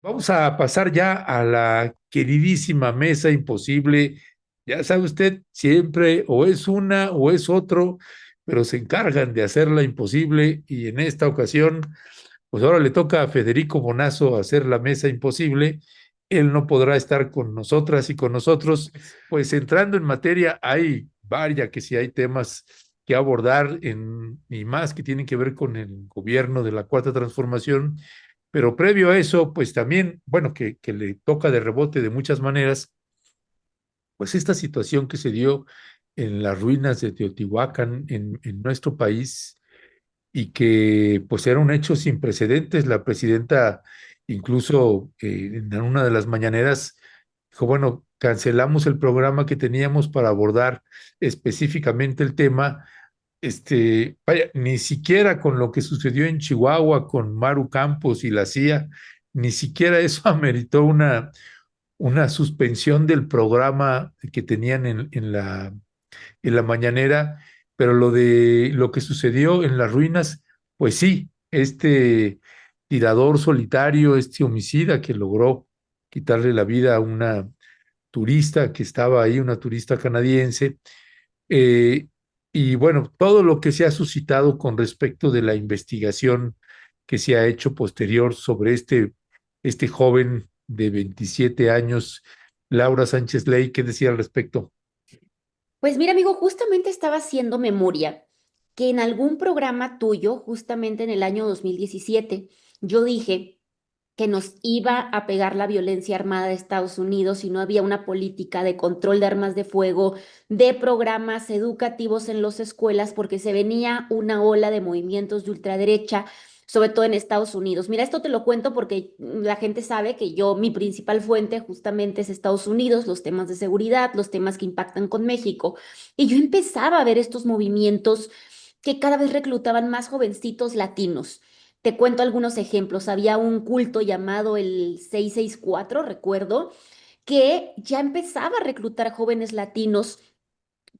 Vamos a pasar ya a la queridísima mesa imposible. Ya sabe usted, siempre o es una o es otro, pero se encargan de hacerla imposible y en esta ocasión, pues ahora le toca a Federico Bonazo hacer la mesa imposible. Él no podrá estar con nosotras y con nosotros. Pues entrando en materia, hay varias que sí hay temas que abordar y más que tienen que ver con el gobierno de la Cuarta Transformación, pero previo a eso, pues también, bueno, que le toca de rebote de muchas maneras, pues esta situación que se dio en las ruinas de Teotihuacán en nuestro país y que pues era un hecho sin precedentes. La presidenta incluso en una de las mañaneras dijo, bueno, cancelamos el programa que teníamos para abordar específicamente el tema. Vaya, ni siquiera con lo que sucedió en Chihuahua con Maru Campos y la CIA, ni siquiera eso ameritó una suspensión del programa que tenían en la mañanera, pero lo de lo que sucedió en las ruinas, pues sí, este tirador solitario, este homicida que logró quitarle la vida a una turista que estaba ahí, una turista canadiense, eh, y bueno, todo lo que se ha suscitado con respecto de la investigación que se ha hecho posterior sobre este joven de 27 años, Laura Sánchez Ley, ¿qué decía al respecto? Pues mira, amigo, justamente estaba haciendo memoria que en algún programa tuyo, justamente en el año 2017, yo dije que nos iba a pegar la violencia armada de Estados Unidos si no había una política de control de armas de fuego, de programas educativos en las escuelas, porque se venía una ola de movimientos de ultraderecha, sobre todo en Estados Unidos. Mira, esto te lo cuento porque la gente sabe que mi principal fuente justamente es Estados Unidos, los temas de seguridad, los temas que impactan con México. Y yo empezaba a ver estos movimientos que cada vez reclutaban más jovencitos latinos. Te cuento algunos ejemplos. Había un culto llamado el 664, recuerdo, que ya empezaba a reclutar jóvenes latinos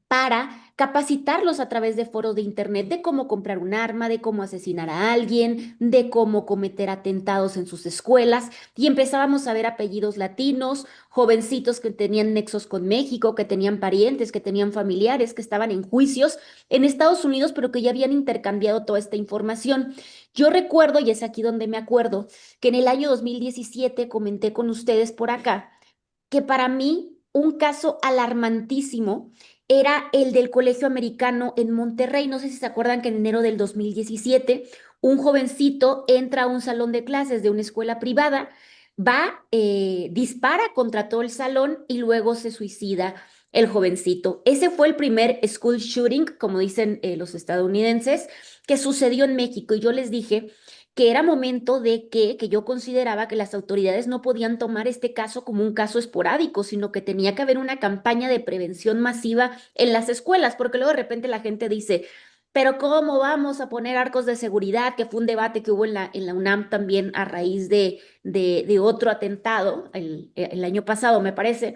para capacitarlos a través de foros de internet de cómo comprar un arma, de cómo asesinar a alguien, de cómo cometer atentados en sus escuelas. Y empezábamos a ver apellidos latinos, jovencitos que tenían nexos con México, que tenían parientes, que tenían familiares, que estaban en juicios en Estados Unidos, pero que ya habían intercambiado toda esta información. Yo recuerdo, y es aquí donde me acuerdo, que en el año 2017 comenté con ustedes por acá que para mí un caso alarmantísimo era el del Colegio Americano en Monterrey. No sé si se acuerdan que en enero del 2017 un jovencito entra a un salón de clases de una escuela privada, dispara contra todo el salón y luego se suicida el jovencito. Ese fue el primer school shooting, como dicen los estadounidenses, que sucedió en México. Y yo les dije que era momento de que yo consideraba que las autoridades no podían tomar este caso como un caso esporádico, sino que tenía que haber una campaña de prevención masiva en las escuelas, porque luego de repente la gente dice, pero ¿cómo vamos a poner arcos de seguridad? Que fue un debate que hubo en la UNAM también a raíz de otro atentado el año pasado, me parece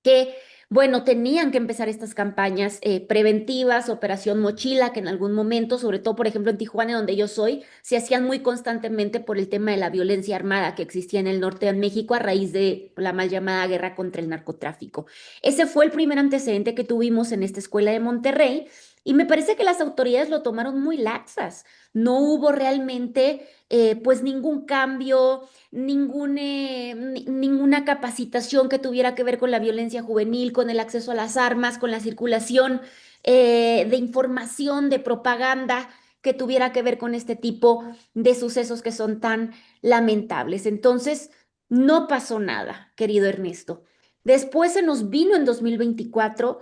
que, bueno, tenían que empezar estas campañas preventivas, Operación Mochila, que en algún momento, sobre todo, por ejemplo, en Tijuana, donde yo soy, se hacían muy constantemente por el tema de la violencia armada que existía en el norte de México a raíz de la mal llamada guerra contra el narcotráfico. Ese fue el primer antecedente que tuvimos en esta escuela de Monterrey. Y me parece que las autoridades lo tomaron muy laxas. No hubo realmente, pues, ningún cambio, ninguna capacitación que tuviera que ver con la violencia juvenil, con el acceso a las armas, con la circulación de información, de propaganda que tuviera que ver con este tipo de sucesos que son tan lamentables. Entonces, no pasó nada, querido Ernesto. Después se nos vino en 2024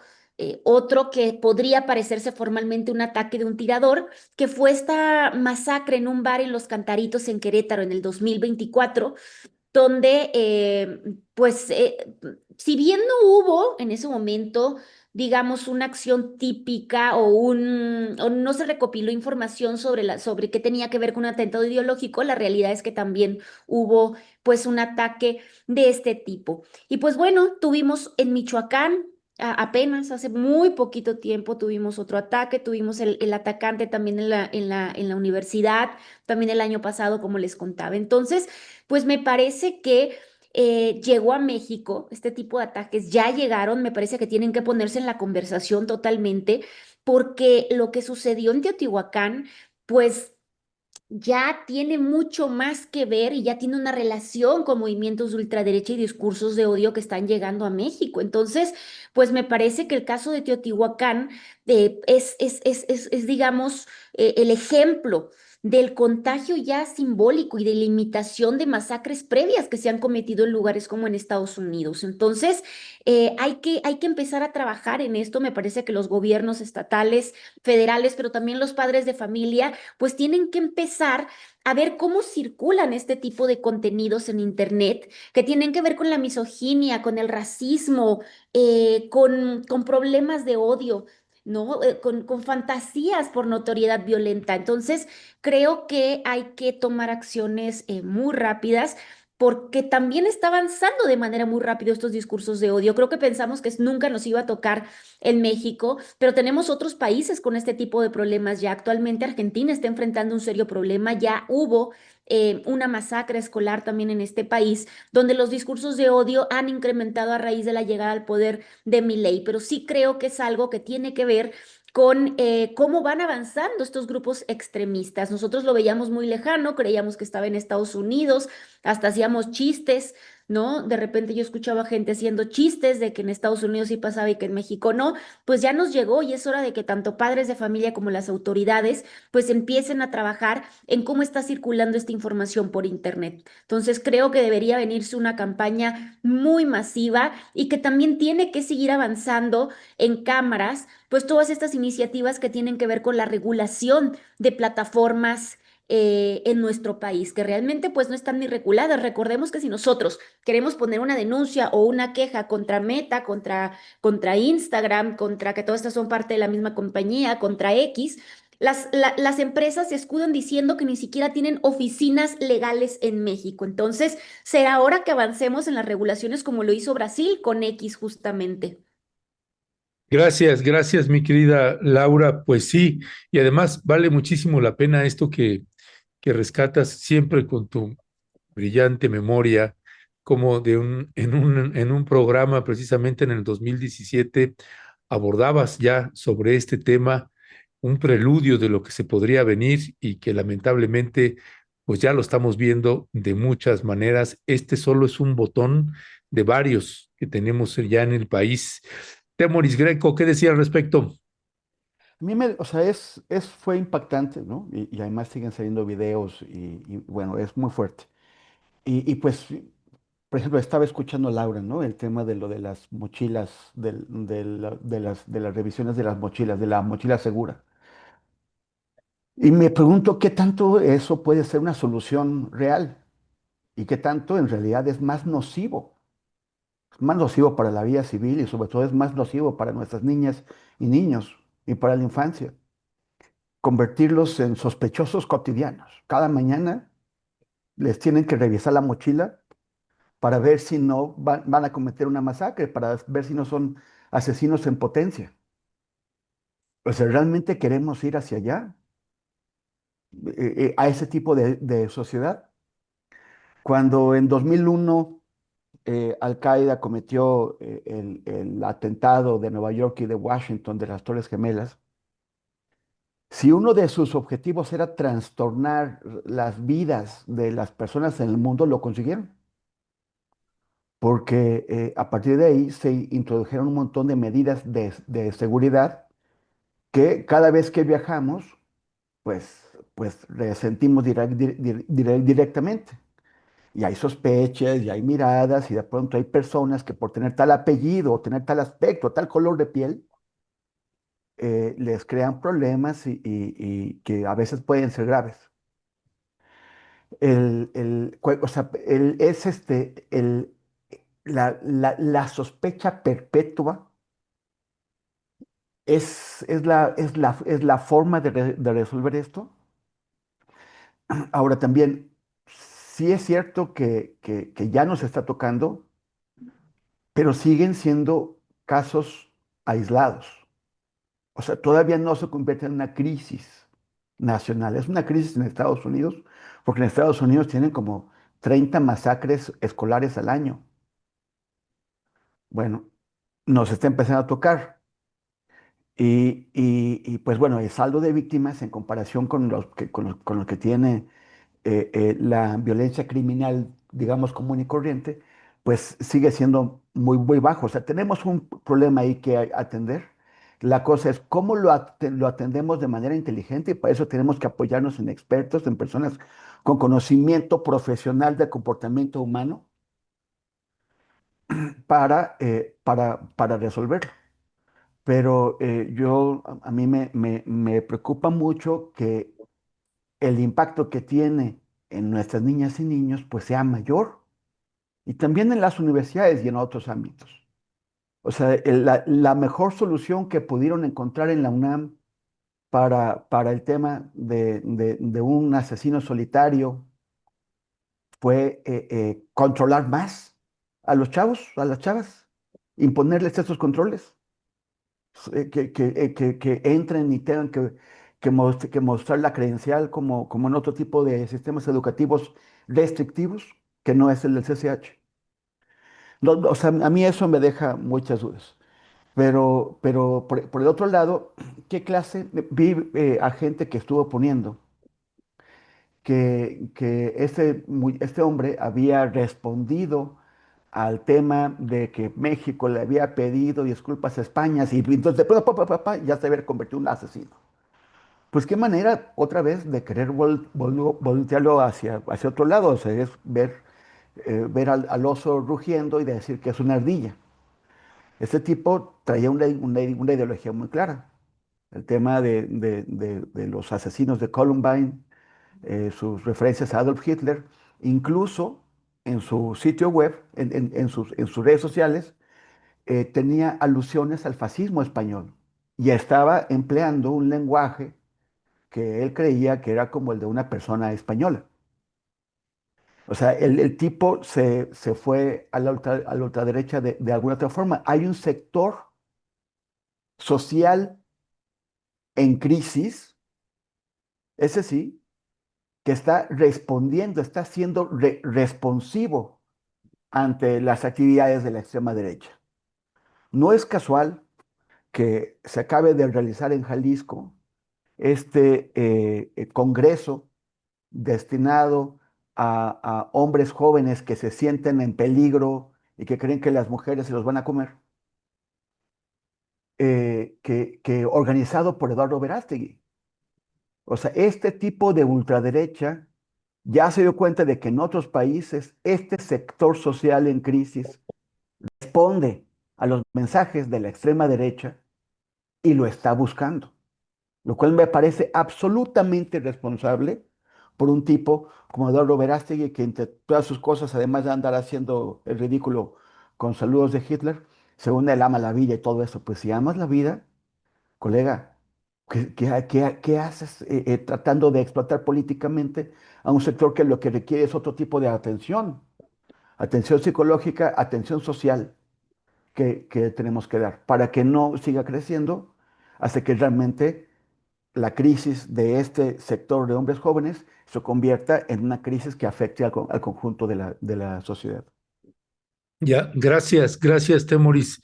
otro que podría parecerse formalmente un ataque de un tirador, que fue esta masacre en un bar en Los Cantaritos en Querétaro en el 2024, donde si bien no hubo en ese momento, digamos, una acción típica o no se recopiló información sobre qué tenía que ver con un atentado ideológico, la realidad es que también hubo pues un ataque de este tipo. Y pues bueno, tuvimos en Michoacán apenas hace muy poquito tiempo tuvimos otro ataque, tuvimos el atacante también en la universidad, también el año pasado, como les contaba. Entonces, pues me parece que llegó a México, este tipo de ataques ya llegaron, me parece que tienen que ponerse en la conversación totalmente, porque lo que sucedió en Teotihuacán, pues ya tiene mucho más que ver y ya tiene una relación con movimientos de ultraderecha y discursos de odio que están llegando a México. Entonces, pues me parece que el caso de Teotihuacán digamos, el ejemplo del contagio ya simbólico y de la imitación de masacres previas que se han cometido en lugares como en Estados Unidos. Entonces, hay que empezar a trabajar en esto. Me parece que los gobiernos estatales, federales, pero también los padres de familia pues tienen que empezar a ver cómo circulan este tipo de contenidos en Internet que tienen que ver con la misoginia, con el racismo, con problemas de odio. ¿No? Con fantasías por notoriedad violenta. Entonces, creo que hay que tomar acciones muy rápidas porque también está avanzando de manera muy rápida estos discursos de odio. Creo que pensamos que nunca nos iba a tocar en México, pero tenemos otros países con este tipo de problemas ya. Actualmente Argentina está enfrentando un serio problema. Ya hubo una masacre escolar también en este país, donde los discursos de odio han incrementado a raíz de la llegada al poder de Milei. Pero sí creo que es algo que tiene que ver con cómo van avanzando estos grupos extremistas. Nosotros lo veíamos muy lejano, creíamos que estaba en Estados Unidos, hasta hacíamos chistes, ¿no? De repente yo escuchaba gente haciendo chistes de que en Estados Unidos sí pasaba y que en México no. Pues ya nos llegó y es hora de que tanto padres de familia como las autoridades pues empiecen a trabajar en cómo está circulando esta información por internet. Entonces creo que debería venirse una campaña muy masiva y que también tiene que seguir avanzando en cámaras, pues todas estas iniciativas que tienen que ver con la regulación de plataformas en nuestro país, que realmente pues no están ni reguladas. Recordemos que si nosotros queremos poner una denuncia o una queja contra Meta, contra Instagram, contra que todas estas son parte de la misma compañía, contra X, las empresas se escudan diciendo que ni siquiera tienen oficinas legales en México. Entonces, será hora que avancemos en las regulaciones como lo hizo Brasil con X justamente. Gracias, gracias, mi querida Laura. Pues sí, y además vale muchísimo la pena esto que rescatas siempre con tu brillante memoria, como en un programa precisamente en el 2017 abordabas ya sobre este tema, un preludio de lo que se podría venir y que lamentablemente pues ya lo estamos viendo de muchas maneras. Este solo es un botón de varios que tenemos ya en el país. Temoris Greco, ¿qué decía al respecto? A mí o sea, fue impactante, ¿no? Y además siguen saliendo videos y, bueno, es muy fuerte. Pues, por ejemplo, estaba escuchando a Laura, ¿no? El tema de lo de las mochilas, de las revisiones de las mochilas, de la mochila segura. Y me pregunto qué tanto eso puede ser una solución real y qué tanto en realidad es más nocivo. Es más nocivo para la vida civil y sobre todo es más nocivo para nuestras niñas y niños y para la infancia. Convertirlos en sospechosos cotidianos. Cada mañana les tienen que revisar la mochila para ver si no van a cometer una masacre, para ver si no son asesinos en potencia. O sea, ¿realmente queremos ir hacia allá, a ese tipo de sociedad? Cuando en 2001 Al-Qaeda cometió el atentado de Nueva York y de Washington, de las Torres Gemelas, si uno de sus objetivos era trastornar las vidas de las personas en el mundo, lo consiguieron, porque a partir de ahí se introdujeron un montón de medidas de seguridad que cada vez que viajamos, pues resentimos directamente. Y hay sospechas, y hay miradas, y de pronto hay personas que por tener tal apellido, o tener tal aspecto, tal color de piel, les crean problemas y que a veces pueden ser graves. O sea, es la sospecha perpetua es la forma de resolver esto. Ahora también, sí es cierto que ya nos está tocando, pero siguen siendo casos aislados. O sea, todavía no se convierte en una crisis nacional. Es una crisis en Estados Unidos, porque en Estados Unidos tienen como 30 masacres escolares al año. Bueno, nos está empezando a tocar. Pues bueno, el saldo de víctimas en comparación con los que tiene la violencia criminal, digamos, común y corriente, pues sigue siendo muy, muy bajo. O sea, tenemos un problema ahí que atender. La cosa es cómo lo atendemos de manera inteligente y para eso tenemos que apoyarnos en expertos, en personas con conocimiento profesional del comportamiento humano para resolverlo. Pero a mí me preocupa mucho que el impacto que tiene en nuestras niñas y niños pues sea mayor y también en las universidades y en otros ámbitos. O sea, la mejor solución que pudieron encontrar en la UNAM para el tema de un asesino solitario fue controlar más a los chavos, a las chavas, imponerles esos controles, que entren y tengan que mostrar la credencial como en otro tipo de sistemas educativos restrictivos, que no es el del CCH. O sea, a mí eso me deja muchas dudas. Pero por el otro lado, ¿qué clase? Vi a gente que estuvo poniendo que este hombre había respondido al tema de que México le había pedido disculpas a España y entonces de pronto ya se había convertido en un asesino. Pues qué manera otra vez de querer voltearlo hacia otro lado, o sea, es ver al oso rugiendo y decir que es una ardilla. Este tipo traía una ideología muy clara. El tema de los asesinos de Columbine, sus referencias a Adolf Hitler, incluso en su sitio web, en sus redes sociales, tenía alusiones al fascismo español y estaba empleando un lenguaje que él creía que era como el de una persona española. O sea, el tipo se fue a la ultraderecha de alguna otra forma. Hay un sector social en crisis, ese sí, que está respondiendo, está siendo responsivo ante las actividades de la extrema derecha. No es casual que se acabe de realizar en Jalisco este congreso destinado a hombres jóvenes que se sienten en peligro y que creen que las mujeres se los van a comer, que organizado por Eduardo Verástegui. O sea, este tipo de ultraderecha ya se dio cuenta de que en otros países este sector social en crisis responde a los mensajes de la extrema derecha y lo está buscando, lo cual me parece absolutamente irresponsable por un tipo como Eduardo Verástegui, que entre todas sus cosas, además de andar haciendo el ridículo con saludos de Hitler, según él ama la vida y todo eso. Pues si amas la vida, colega, ¿qué haces tratando de explotar políticamente a un sector que lo que requiere es otro tipo de atención? Atención psicológica, atención social que tenemos que dar para que no siga creciendo, hasta que realmente la crisis de este sector de hombres jóvenes se convierta en una crisis que afecte al conjunto de la sociedad. Ya, gracias, Temoris.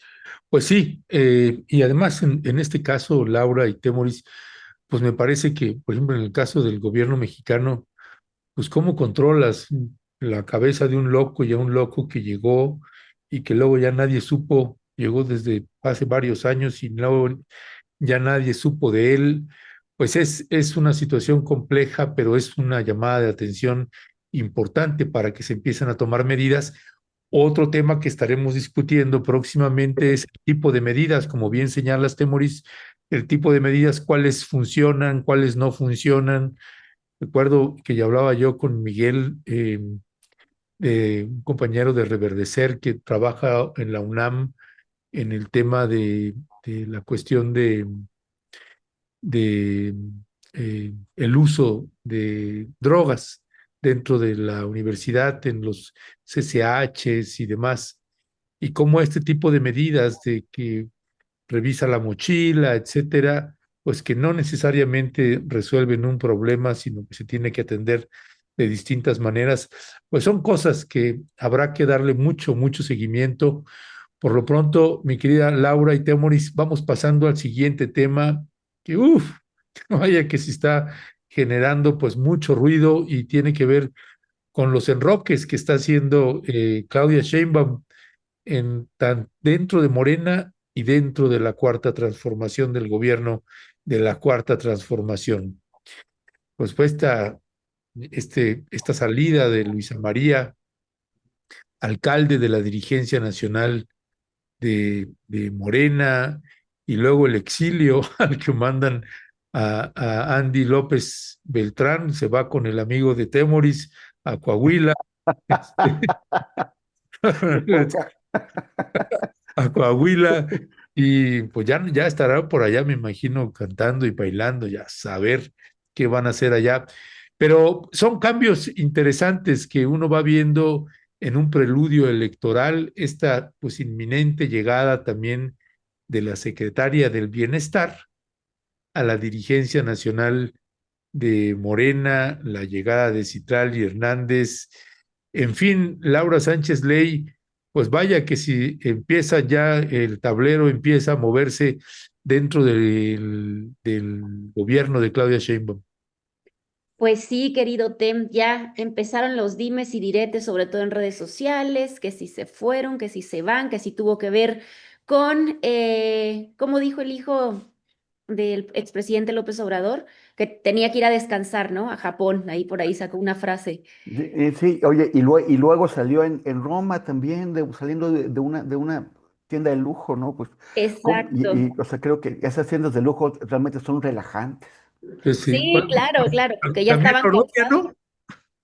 Pues sí, y además en este caso, Laura y Temoris, pues me parece que, por ejemplo, en el caso del gobierno mexicano, pues cómo controlas la cabeza de un loco y a un loco que llegó y que luego ya nadie supo, llegó desde hace varios años y luego ya nadie supo de él. Pues es una situación compleja, pero es una llamada de atención importante para que se empiecen a tomar medidas. Otro tema que estaremos discutiendo próximamente es el tipo de medidas, como bien señalas, Temoris, el tipo de medidas, cuáles funcionan, cuáles no funcionan. Recuerdo que ya hablaba yo con Miguel, un compañero de Reverdecer que trabaja en la UNAM en el tema de la cuestión de el uso de drogas dentro de la universidad, en los CCHs y demás, y cómo este tipo de medidas de que revisa la mochila, etcétera, pues que no necesariamente resuelven un problema, sino que se tiene que atender de distintas maneras, pues son cosas que habrá que darle mucho, mucho seguimiento. Por lo pronto, mi querida Laura y Temoris, vamos pasando al siguiente tema, que vaya que se está generando pues mucho ruido y tiene que ver con los enroques que está haciendo Claudia Sheinbaum dentro de Morena y dentro de la cuarta transformación del gobierno de la cuarta transformación. Pues esta salida de Luisa María, alcalde de la dirigencia nacional de Morena, y luego el exilio al que mandan a Andy López Beltrán, se va con el amigo de Temoris a Coahuila. Qué poca. A Coahuila, y pues ya estará por allá, me imagino, cantando y bailando, ya saber qué van a hacer allá. Pero son cambios interesantes que uno va viendo en un preludio electoral, esta pues inminente llegada también de la secretaria del Bienestar a la dirigencia nacional de Morena, la llegada de Citlali Hernández, en fin, Laura Sánchez Ley, pues vaya que si empieza ya el tablero, empieza a moverse dentro del gobierno de Claudia Sheinbaum. Pues sí, querido Tem, ya empezaron los dimes y diretes, sobre todo en redes sociales, que si se fueron, que si se van, que si tuvo que ver con, como dijo el hijo del expresidente López Obrador, que tenía que ir a descansar, ¿no? A Japón, ahí por ahí sacó una frase. Sí, oye, y luego salió en Roma también, saliendo de una tienda de lujo, ¿no? Pues, Exacto. o sea, creo que esas tiendas de lujo realmente son relajantes. Sí, Sí, claro, claro, porque ya también estaban Oroña, cansados.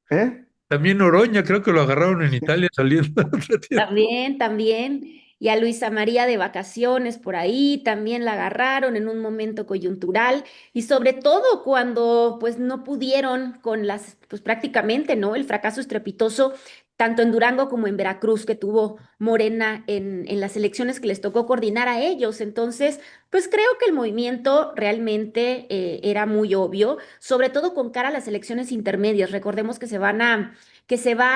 ¿no? ¿Eh? También Oroña, creo que lo agarraron en Italia saliendo de otra tienda. También, también. Y a Luisa María de vacaciones por ahí, también la agarraron en un momento coyuntural y sobre todo cuando pues no pudieron con pues prácticamente, ¿no? El fracaso estrepitoso tanto en Durango como en Veracruz que tuvo Morena en las elecciones que les tocó coordinar a ellos. Entonces, pues creo que el movimiento realmente era muy obvio, sobre todo con cara a las elecciones intermedias. Recordemos que se va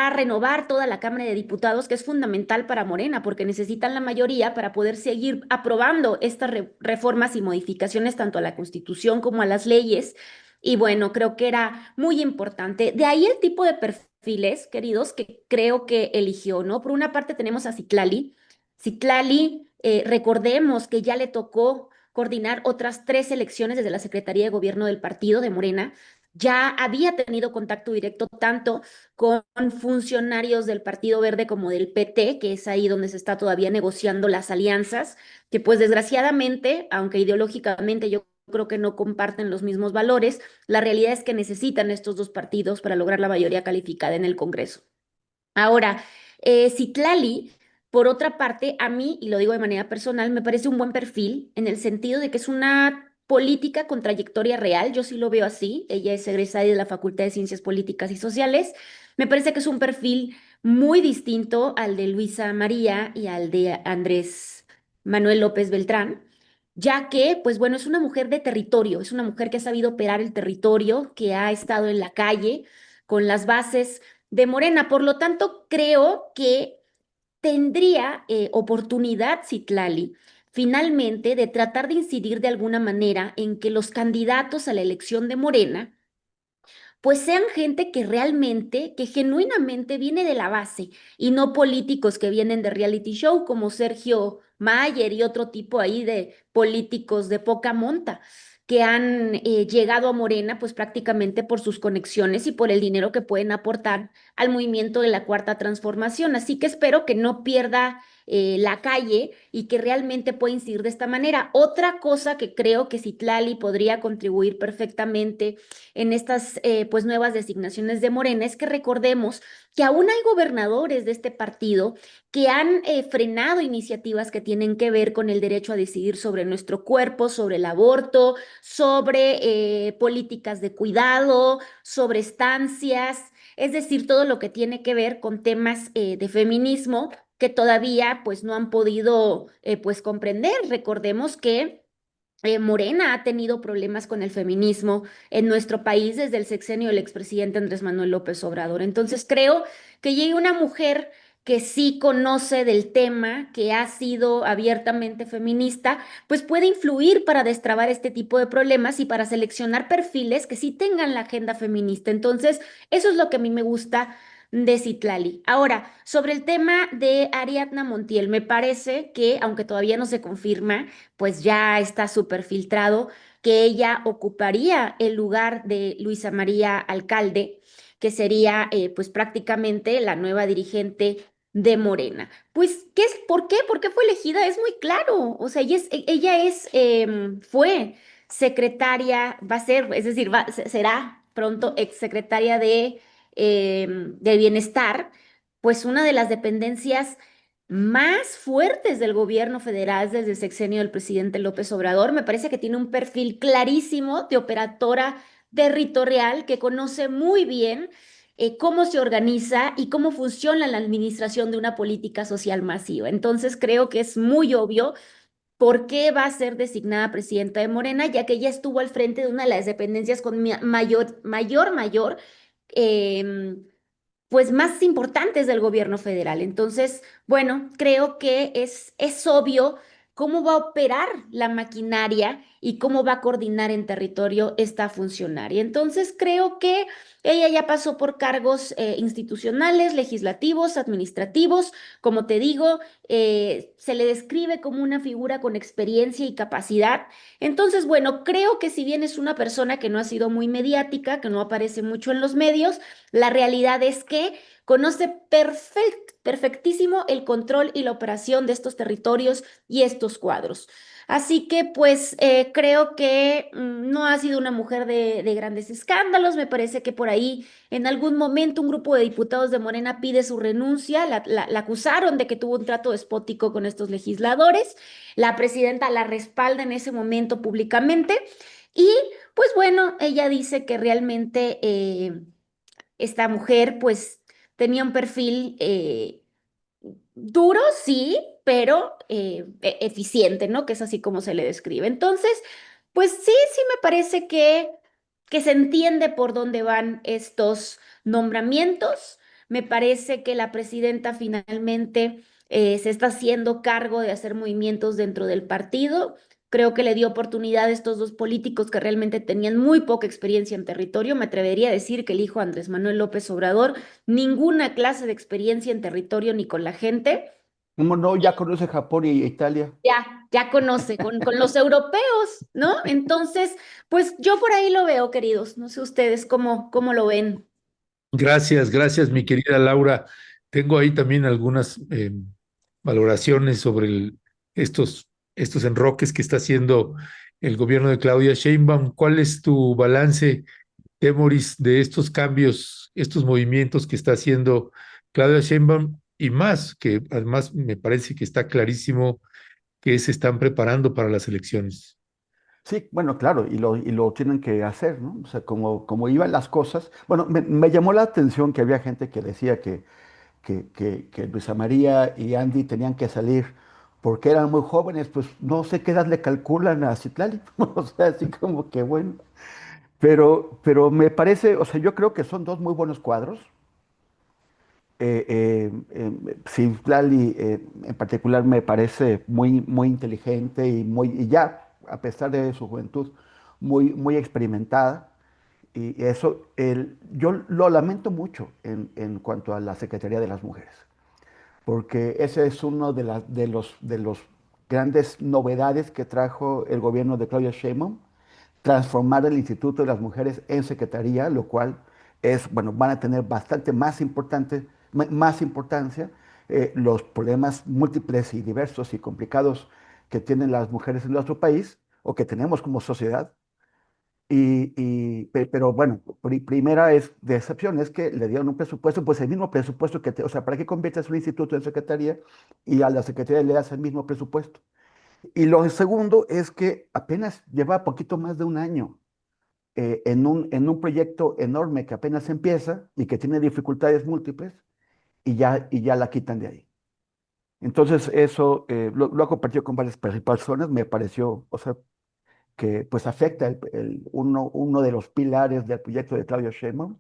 a renovar toda la Cámara de Diputados, que es fundamental para Morena, porque necesitan la mayoría para poder seguir aprobando estas reformas y modificaciones tanto a la Constitución como a las leyes. Y bueno, creo que era muy importante. De ahí el tipo de perfiles, queridos, que creo que eligió, ¿no? Por una parte tenemos a Citlali. Citlali, recordemos que ya le tocó coordinar otras 3 elecciones desde la Secretaría de Gobierno del partido de Morena. Ya había tenido contacto directo tanto con funcionarios del Partido Verde como del PT, que es ahí donde se está todavía negociando las alianzas, que pues desgraciadamente, aunque ideológicamente yo creo que no comparten los mismos valores, la realidad es que necesitan estos dos partidos para lograr la mayoría calificada en el Congreso. Ahora, Citlali, por otra parte, a mí, y lo digo de manera personal, me parece un buen perfil en el sentido de que es una política con trayectoria real, yo sí lo veo así, ella es egresada de la Facultad de Ciencias Políticas y Sociales, me parece que es un perfil muy distinto al de Luisa María y al de Andrés Manuel López Beltrán, ya que, pues bueno, es una mujer de territorio, es una mujer que ha sabido operar el territorio, que ha estado en la calle con las bases de Morena. Por lo tanto, creo que tendría oportunidad Citlali finalmente de tratar de incidir de alguna manera en que los candidatos a la elección de Morena pues sean gente que realmente, que genuinamente viene de la base y no políticos que vienen de reality show como Sergio Mayer y otro tipo ahí de políticos de poca monta que han llegado a Morena pues prácticamente por sus conexiones y por el dinero que pueden aportar al movimiento de la Cuarta Transformación. Así que espero que no pierda la calle y que realmente pueda incidir de esta manera. Otra cosa que creo que Citlali podría contribuir perfectamente en estas pues nuevas designaciones de Morena es que recordemos que aún hay gobernadores de este partido que han frenado iniciativas que tienen que ver con el derecho a decidir sobre nuestro cuerpo, sobre el aborto, sobre políticas de cuidado, sobre estancias, es decir, todo lo que tiene que ver con temas de feminismo que todavía pues no han podido pues comprender. Recordemos que Morena ha tenido problemas con el feminismo en nuestro país desde el sexenio del expresidente Andrés Manuel López Obrador. Entonces creo que llegue una mujer que sí conoce del tema, que ha sido abiertamente feminista, pues puede influir para destrabar este tipo de problemas y para seleccionar perfiles que sí tengan la agenda feminista. Entonces, eso es lo que a mí me gusta de Citlali. Ahora, sobre el tema de Ariadna Montiel, me parece que, aunque todavía no se confirma, pues ya está súper filtrado que ella ocuparía el lugar de Luisa María Alcalde, que sería pues prácticamente la nueva dirigente de Morena. Pues, ¿qué es? ¿Por qué? ¿Por qué fue elegida? Es muy claro. O sea, fue secretaria, va a ser, es decir, será pronto exsecretaria de Bienestar, pues una de las dependencias más fuertes del gobierno federal desde el sexenio del presidente López Obrador. Me parece que tiene un perfil clarísimo de operadora territorial que conoce muy bien cómo se organiza y cómo funciona la administración de una política social masiva. Entonces creo que es muy obvio por qué va a ser designada presidenta de Morena, ya que ella estuvo al frente de una de las dependencias con mayor em, pues más importantes del gobierno federal. Entonces, bueno, creo que es obvio cómo va a operar la maquinaria y cómo va a coordinar en territorio esta funcionaria. Entonces, creo que ella ya pasó por cargos institucionales, legislativos, administrativos. Como te digo, se le describe como una figura con experiencia y capacidad. Entonces, bueno, creo que si bien es una persona que no ha sido muy mediática, que no aparece mucho en los medios, la realidad es que conoce perfectísimo el control y la operación de estos territorios y estos cuadros. Así que pues creo que no ha sido una mujer de grandes escándalos. Me parece que por ahí en algún momento un grupo de diputados de Morena pide su renuncia. La acusaron de que tuvo un trato despótico con estos legisladores. La presidenta la respalda en ese momento públicamente. Y pues bueno, ella dice que realmente esta mujer pues tenía un perfil duro, sí, pero eficiente, ¿no? Que es así como se le describe. Entonces, pues sí, sí me parece que se entiende por dónde van estos nombramientos. Me parece que la presidenta finalmente se está haciendo cargo de hacer movimientos dentro del partido. Creo que le dio oportunidad a estos dos políticos que realmente tenían muy poca experiencia en territorio. Me atrevería a decir que el hijo de Andrés Manuel López Obrador, ninguna clase de experiencia en territorio ni con la gente. ¿Cómo no? Ya conoce Japón y Italia. Ya conoce con los europeos, ¿no? Entonces, pues yo por ahí lo veo, queridos. No sé ustedes cómo lo ven. Gracias, gracias, mi querida Laura. Tengo ahí también algunas valoraciones sobre estos enroques que está haciendo el gobierno de Claudia Sheinbaum. ¿Cuál es tu balance, Temoris, de estos cambios, estos movimientos que está haciendo Claudia Sheinbaum y más, que además me parece que está clarísimo que se están preparando para las elecciones? Sí, bueno, claro, y lo tienen que hacer, ¿no? O sea, como iban las cosas. Bueno, me llamó la atención que había gente que decía que Luisa María y Andy tenían que salir porque eran muy jóvenes, pues no sé qué edad le calculan a Citlali. O sea, así como que bueno. Pero me parece, o sea, yo creo que son dos muy buenos cuadros. Citlali en particular me parece muy inteligente y ya, a pesar de su juventud, muy experimentada. Y eso, yo lo lamento mucho en cuanto a la Secretaría de las Mujeres, porque ese es uno de los grandes novedades que trajo el gobierno de Claudia Sheinbaum, transformar el Instituto de las Mujeres en Secretaría, lo cual es, bueno, van a tener bastante más importancia los problemas múltiples y diversos y complicados que tienen las mujeres en nuestro país o que tenemos como sociedad. Pero bueno, primera es de excepción, es que le dieron un presupuesto, pues el mismo presupuesto o sea, ¿para qué conviertes un instituto en secretaría y a la secretaría le das el mismo presupuesto? Y lo segundo es que apenas lleva poquito más de un año en un proyecto enorme que apenas empieza y que tiene dificultades múltiples y ya la quitan de ahí. Entonces eso lo he compartido con varias personas, me pareció, o sea, que pues afecta uno de los pilares del proyecto de Claudia Sheinbaum.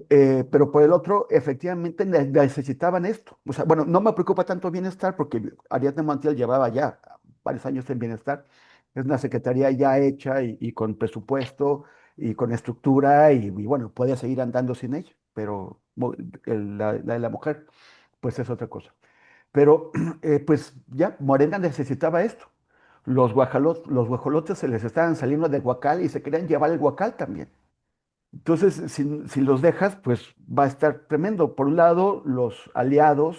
Pero por el otro, efectivamente necesitaban esto. O sea, bueno, no me preocupa tanto bienestar porque Ariadna Montiel llevaba ya varios años en bienestar. Es una secretaría ya hecha y con presupuesto y con estructura y bueno, puede seguir andando sin ella, pero la de la mujer, pues es otra cosa. Pero pues ya, Morena necesitaba esto. Los guajolotes se les estaban saliendo del guacal y se querían llevar el guacal también. Entonces, si los dejas, pues va a estar tremendo. Por un lado, los aliados,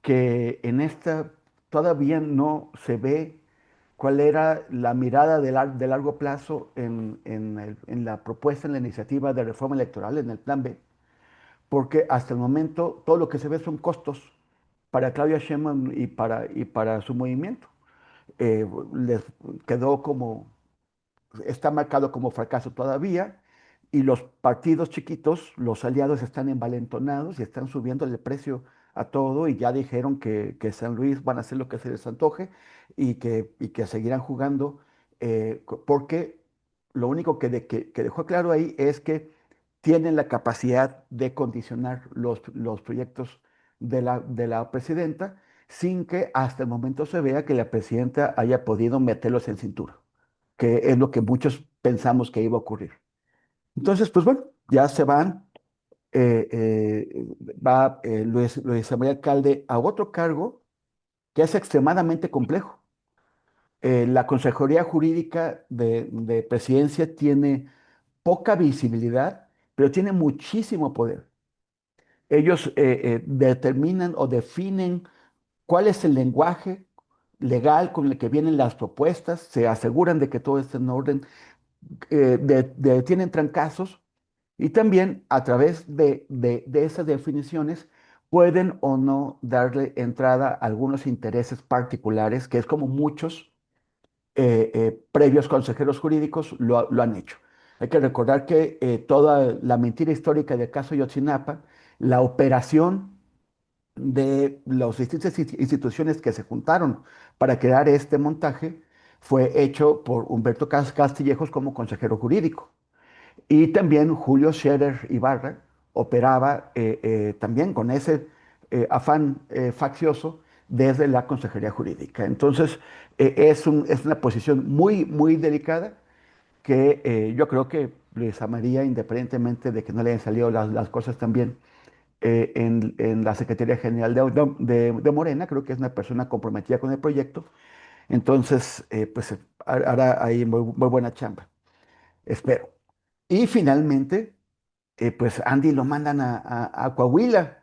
que en esta todavía no se ve cuál era la mirada de largo plazo en la propuesta, en la iniciativa de reforma electoral, en el plan B, porque hasta el momento todo lo que se ve son costos para Claudia Sheinbaum y para su movimiento. Les quedó como está marcado como fracaso todavía y los partidos chiquitos, los aliados están envalentonados y están subiendo el precio a todo y ya dijeron que San Luis van a hacer lo que se les antoje y que seguirán jugando porque lo único que dejó claro ahí es que tienen la capacidad de condicionar los proyectos de la presidenta sin que hasta el momento se vea que la presidenta haya podido meterlos en cintura, que es lo que muchos pensamos que iba a ocurrir. Entonces, pues bueno, ya se van, va Luis María Alcalde a otro cargo que es extremadamente complejo. La Consejería Jurídica de Presidencia tiene poca visibilidad, pero tiene muchísimo poder. Ellos determinan o definen cuál es el lenguaje legal con el que vienen las propuestas, se aseguran de que todo esté en orden, tienen trancazos y también a través de esas definiciones pueden o no darle entrada a algunos intereses particulares, que es como muchos previos consejeros jurídicos lo han hecho. Hay que recordar que toda la mentira histórica del caso Yotzinapa, la operación de las distintas instituciones que se juntaron para crear este montaje fue hecho por Humberto Castillejos como consejero jurídico. Y también Julio Scherer Ibarra operaba también con ese afán faccioso desde la Consejería Jurídica. Entonces, es una posición muy, muy delicada que yo creo que Luisa María, independientemente de que no le hayan salido las cosas también en la Secretaría General de Morena, creo que es una persona comprometida con el proyecto. Entonces, pues hará ahí muy, muy buena chamba, espero. Y finalmente, pues Andy lo mandan a Coahuila.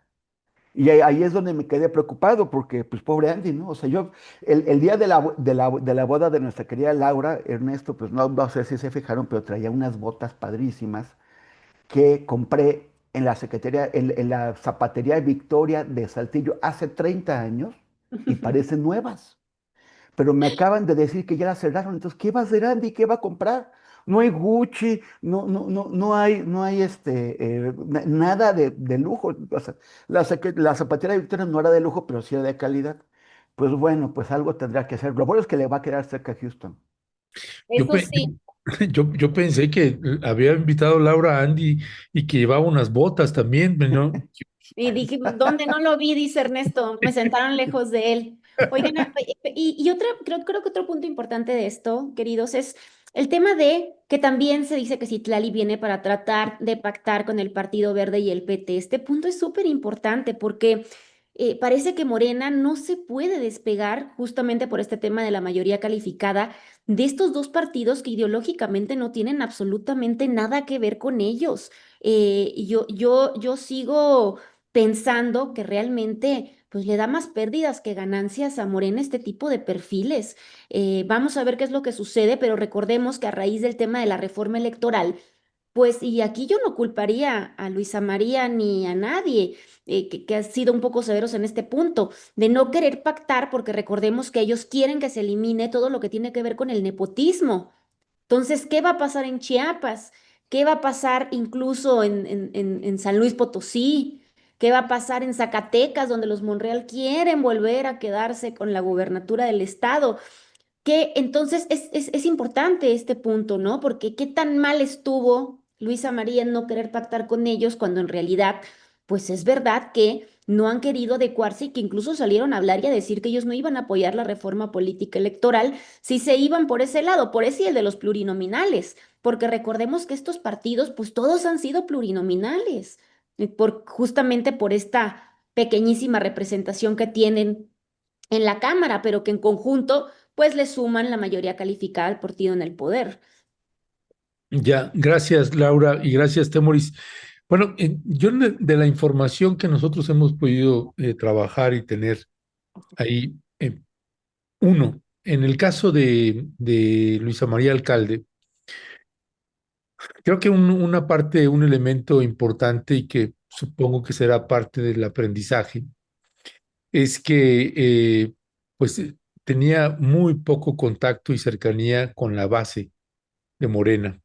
Y ahí es donde me quedé preocupado, porque pues pobre Andy, ¿no? O sea, yo, el día de la boda de nuestra querida Laura, Ernesto, pues no sé si se fijaron, pero traía unas botas padrísimas que compré en la Secretaría, en la Zapatería Victoria de Saltillo hace 30 años y parecen nuevas, pero me acaban de decir que ya la cerraron. Entonces, ¿qué va a hacer Andy? ¿Qué va a comprar? No hay Gucci, no hay nada de lujo. O sea, la zapatera de Victoria no era de lujo, pero sí era de calidad. Pues bueno, pues algo tendrá que hacer. Lo bueno es que le va a quedar cerca a Houston. Yo, Eso sí. yo pensé que había invitado Laura a Andy y que llevaba unas botas también, ¿no? Y dije, ¿dónde no lo vi? Dice Ernesto, me sentaron lejos de él. Oigan, y otra, creo que otro punto importante de esto, queridos, es el tema de que también se dice que Citlali viene para tratar de pactar con el Partido Verde y el PT. Este punto es súper importante porque parece que Morena no se puede despegar justamente por este tema de la mayoría calificada de estos dos partidos que ideológicamente no tienen absolutamente nada que ver con ellos. Yo sigo pensando que realmente pues le da más pérdidas que ganancias a Morena este tipo de perfiles. Vamos a ver qué es lo que sucede, pero recordemos que a raíz del tema de la reforma electoral, pues, y aquí yo no culparía a Luisa María ni a nadie, que han sido un poco severos en este punto, de no querer pactar, porque recordemos que ellos quieren que se elimine todo lo que tiene que ver con el nepotismo. Entonces, ¿qué va a pasar en Chiapas? ¿Qué va a pasar incluso en San Luis Potosí? ¿Qué va a pasar en Zacatecas, donde los Monreal quieren volver a quedarse con la gubernatura del estado? Que entonces es importante este punto, ¿no? Porque qué tan mal estuvo Luisa María en no querer pactar con ellos cuando en realidad, pues es verdad que no han querido adecuarse y que incluso salieron a hablar y a decir que ellos no iban a apoyar la reforma política electoral si se iban por ese lado, por ese y el de los plurinominales, porque recordemos que estos partidos, pues todos han sido plurinominales, justamente por esta pequeñísima representación que tienen en la Cámara, pero que en conjunto pues le suman la mayoría calificada al partido en el poder. Ya, gracias Laura y gracias Temoris. Bueno, yo de la información que nosotros hemos podido trabajar y tener ahí, uno, en el caso de Luisa María Alcalde, creo que una parte, un elemento importante y que supongo que será parte del aprendizaje, es que pues tenía muy poco contacto y cercanía con la base de Morena.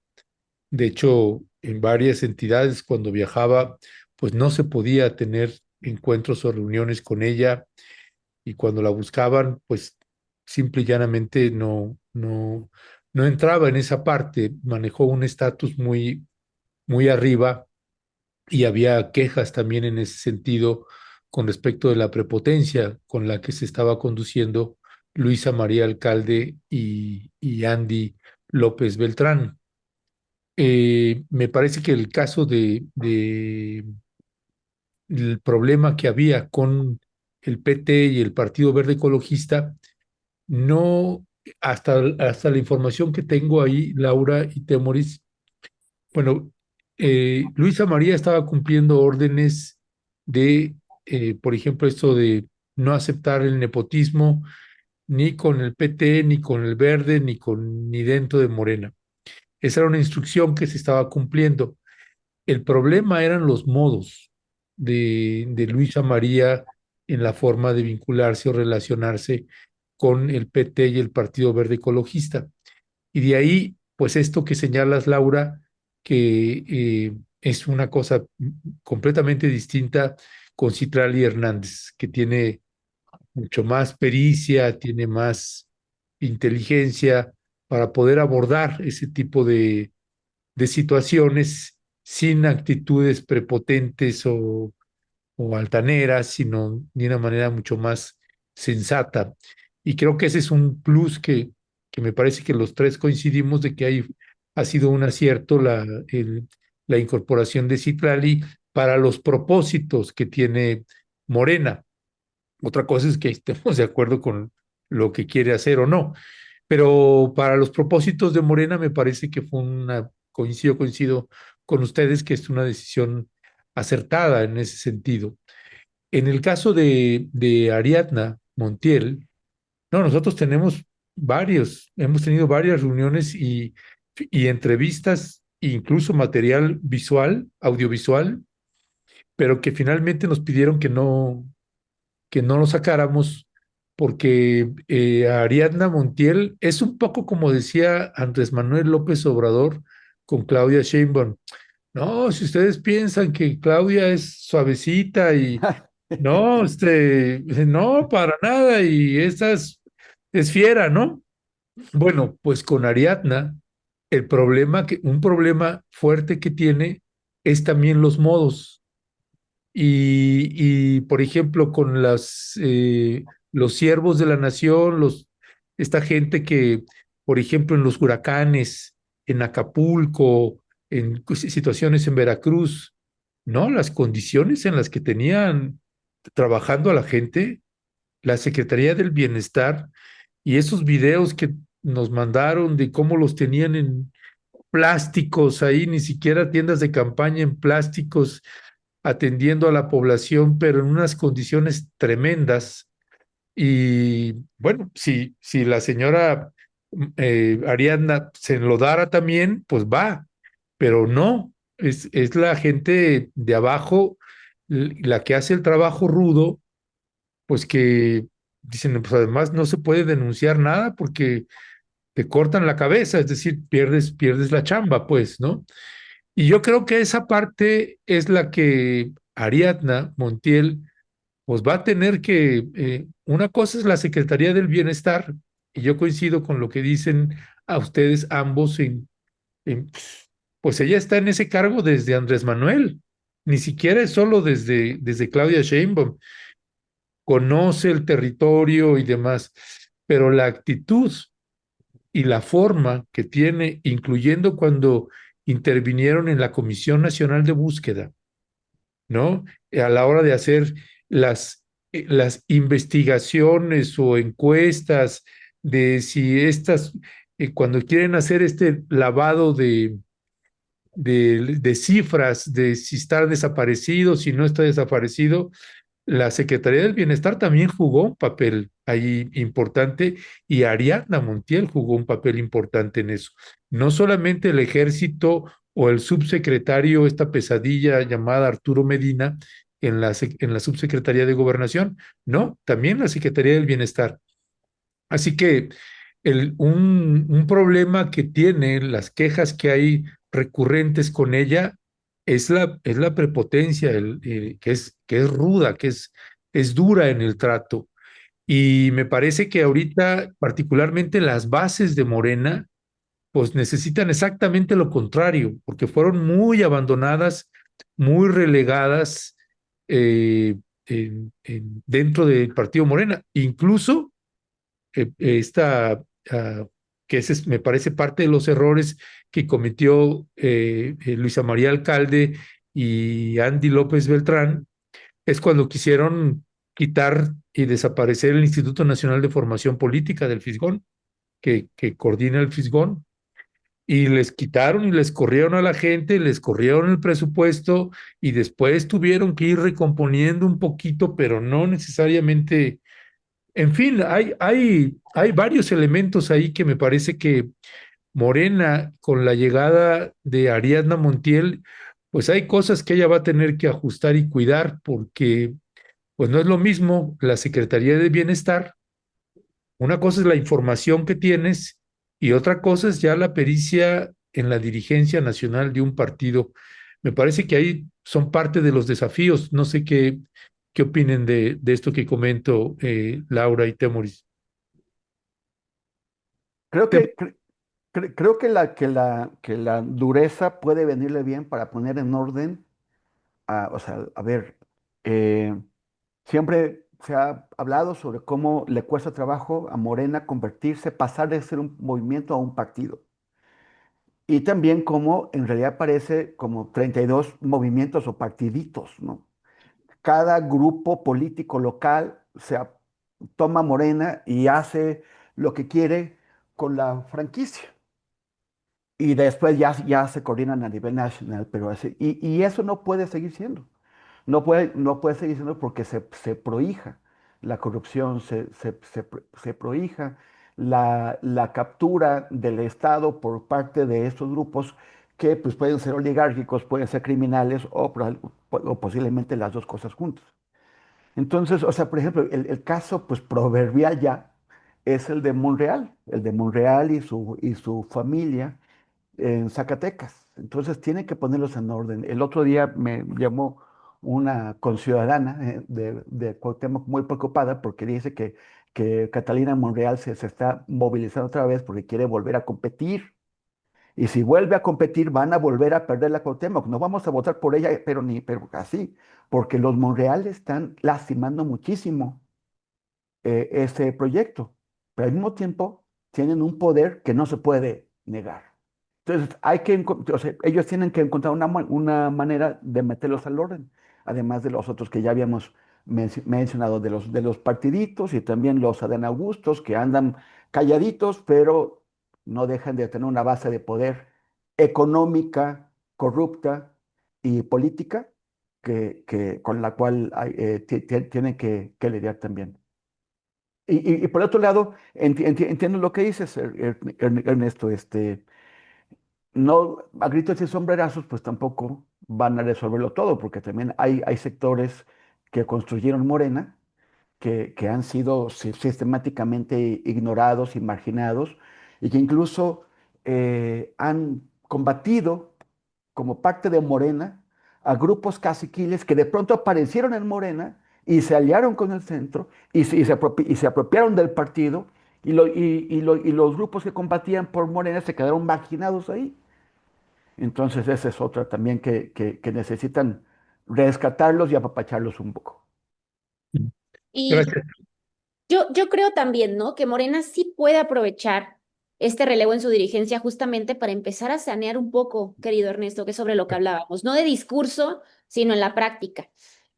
De hecho, en varias entidades cuando viajaba, pues no se podía tener encuentros o reuniones con ella y cuando la buscaban, pues simple y llanamente no entraba en esa parte, manejó un estatus muy arriba y había quejas también en ese sentido con respecto de la prepotencia con la que se estaba conduciendo Luisa María Alcalde y Andy López Beltrán. Me parece que el caso el problema que había con el PT y el Partido Verde Ecologista, no, hasta la información que tengo ahí, Laura y Temoris, bueno, Luisa María estaba cumpliendo órdenes de, por ejemplo, esto de no aceptar el nepotismo ni con el PT, ni con el Verde, ni dentro de Morena. Esa era una instrucción que se estaba cumpliendo. El problema eran los modos de Luisa María en la forma de vincularse o relacionarse con el PT y el Partido Verde Ecologista. Y de ahí, pues esto que señalas, Laura, que es una cosa completamente distinta con Citlali Hernández, que tiene mucho más pericia, tiene más inteligencia para poder abordar ese tipo de situaciones sin actitudes prepotentes o altaneras, sino de una manera mucho más sensata. Y creo que ese es un plus que me parece que los tres coincidimos de que ha sido un acierto la incorporación de Citlali para los propósitos que tiene Morena. Otra cosa es que estemos de acuerdo con lo que quiere hacer o no, pero para los propósitos de Morena me parece que fue coincido con ustedes que es una decisión acertada en ese sentido. En el caso de Ariadna Montiel, no, nosotros hemos tenido varias reuniones y entrevistas, incluso material visual, audiovisual, pero que finalmente nos pidieron que no lo sacáramos porque Ariadna Montiel es un poco como decía Andrés Manuel López Obrador con Claudia Sheinbaum. No, si ustedes piensan que Claudia es suavecita y no, no, para nada, y esta es fiera, ¿no? Bueno, pues con Ariadna, un problema fuerte que tiene es también los modos. Por ejemplo, con los siervos de la nación, esta gente que, por ejemplo, en los huracanes, en Acapulco, en situaciones en Veracruz, ¿no? Las condiciones en las que tenían trabajando a la gente, la Secretaría del Bienestar y esos videos que nos mandaron de cómo los tenían en plásticos ahí, ni siquiera tiendas de campaña en plásticos atendiendo a la población, pero en unas condiciones tremendas. Y bueno, si la señora Ariadna se enlodara también, pues va, pero no, es la gente de abajo la que hace el trabajo rudo, pues que dicen, pues además no se puede denunciar nada porque te cortan la cabeza, es decir, pierdes la chamba, pues, ¿no? Y yo creo que esa parte es la que Ariadna Montiel, pues va a tener que, una cosa es la Secretaría del Bienestar, y yo coincido con lo que dicen a ustedes ambos pues ella está en ese cargo desde Andrés Manuel, ni siquiera es solo desde Claudia Sheinbaum, conoce el territorio y demás, pero la actitud y la forma que tiene, incluyendo cuando intervinieron en la Comisión Nacional de Búsqueda, ¿no? A la hora de hacer las investigaciones o encuestas de si estas, cuando quieren hacer este lavado de cifras, de si está desaparecido, si no está desaparecido, la Secretaría del Bienestar también jugó un papel ahí importante y Ariadna Montiel jugó un papel importante en eso. No solamente el ejército o el subsecretario, esta pesadilla llamada Arturo Medina en la subsecretaría de Gobernación, no, también la Secretaría del Bienestar. Así que un problema que tiene, las quejas que hay recurrentes con ella, es la prepotencia, que es ruda, es dura en el trato. Y me parece que ahorita, particularmente las bases de Morena, pues necesitan exactamente lo contrario, porque fueron muy abandonadas, muy relegadas dentro del partido Morena. Incluso esta, ah, que ese me parece parte de los errores que cometió Luisa María Alcalde y Andy López Beltrán, es cuando quisieron quitar y desaparecer el Instituto Nacional de Formación Política del Fisgón, que coordina el Fisgón, y les quitaron y les corrieron a la gente, les corrieron el presupuesto y después tuvieron que ir recomponiendo un poquito, pero no necesariamente. En fin, hay varios elementos ahí que me parece que Morena, con la llegada de Ariadna Montiel, pues hay cosas que ella va a tener que ajustar y cuidar, porque pues no es lo mismo la Secretaría de Bienestar. Una cosa es la información que tienes y otra cosa es ya la pericia en la dirigencia nacional de un partido. Me parece que ahí son parte de los desafíos. No sé qué opinen de esto que comento, Laura y Temoris. Creo Te- que, creo que la dureza puede venirle bien para poner en orden, o sea, a ver, eh, siempre se ha hablado sobre cómo le cuesta trabajo a Morena convertirse, pasar de ser un movimiento a un partido. Y también cómo en realidad parece como 32 movimientos o partiditos, ¿no? Cada grupo político local toma Morena y hace lo que quiere con la franquicia. Y después ya se coordinan a nivel nacional, pero y eso no puede seguir siendo. No puede seguir siendo porque se prohija la corrupción, se prohija la captura del Estado por parte de estos grupos que pues, pueden ser oligárquicos, pueden ser criminales o posiblemente las dos cosas juntas. Entonces, o sea, por ejemplo, el caso pues proverbial ya es el de Monreal y su familia en Zacatecas. Entonces tienen que ponerlos en orden. El otro día me llamó una conciudadana de Cuauhtémoc muy preocupada porque dice que Catalina Monreal se está movilizando otra vez porque quiere volver a competir. Y si vuelve a competir, van a volver a perder la Cuauhtémoc. No vamos a votar por ella, pero así, porque los Monreal están lastimando muchísimo ese proyecto, pero al mismo tiempo tienen un poder que no se puede negar. Entonces, o sea, ellos tienen que encontrar una manera de meterlos al orden, además de los otros que ya habíamos mencionado, de los partiditos y también los Adán Augustos que andan calladitos, pero no dejan de tener una base de poder económica, corrupta y política con la cual tienen que lidiar también. Y por otro lado, entiendo lo que dices, Ernesto, no, a gritos y sombrerazos, pues tampoco van a resolverlo todo, porque también hay sectores que construyeron Morena, que han sido sistemáticamente ignorados y marginados, y que incluso han combatido como parte de Morena a grupos caciquiles que de pronto aparecieron en Morena y se aliaron con el centro y se apropiaron del partido y los grupos que combatían por Morena se quedaron marginados ahí. Entonces esa es otra también que necesitan rescatarlos y apapacharlos un poco. Y Gracias. yo creo también, ¿no? Que Morena sí puede aprovechar este relevo en su dirigencia justamente para empezar a sanear un poco, querido Ernesto, que es sobre lo que hablábamos, no de discurso, sino en la práctica.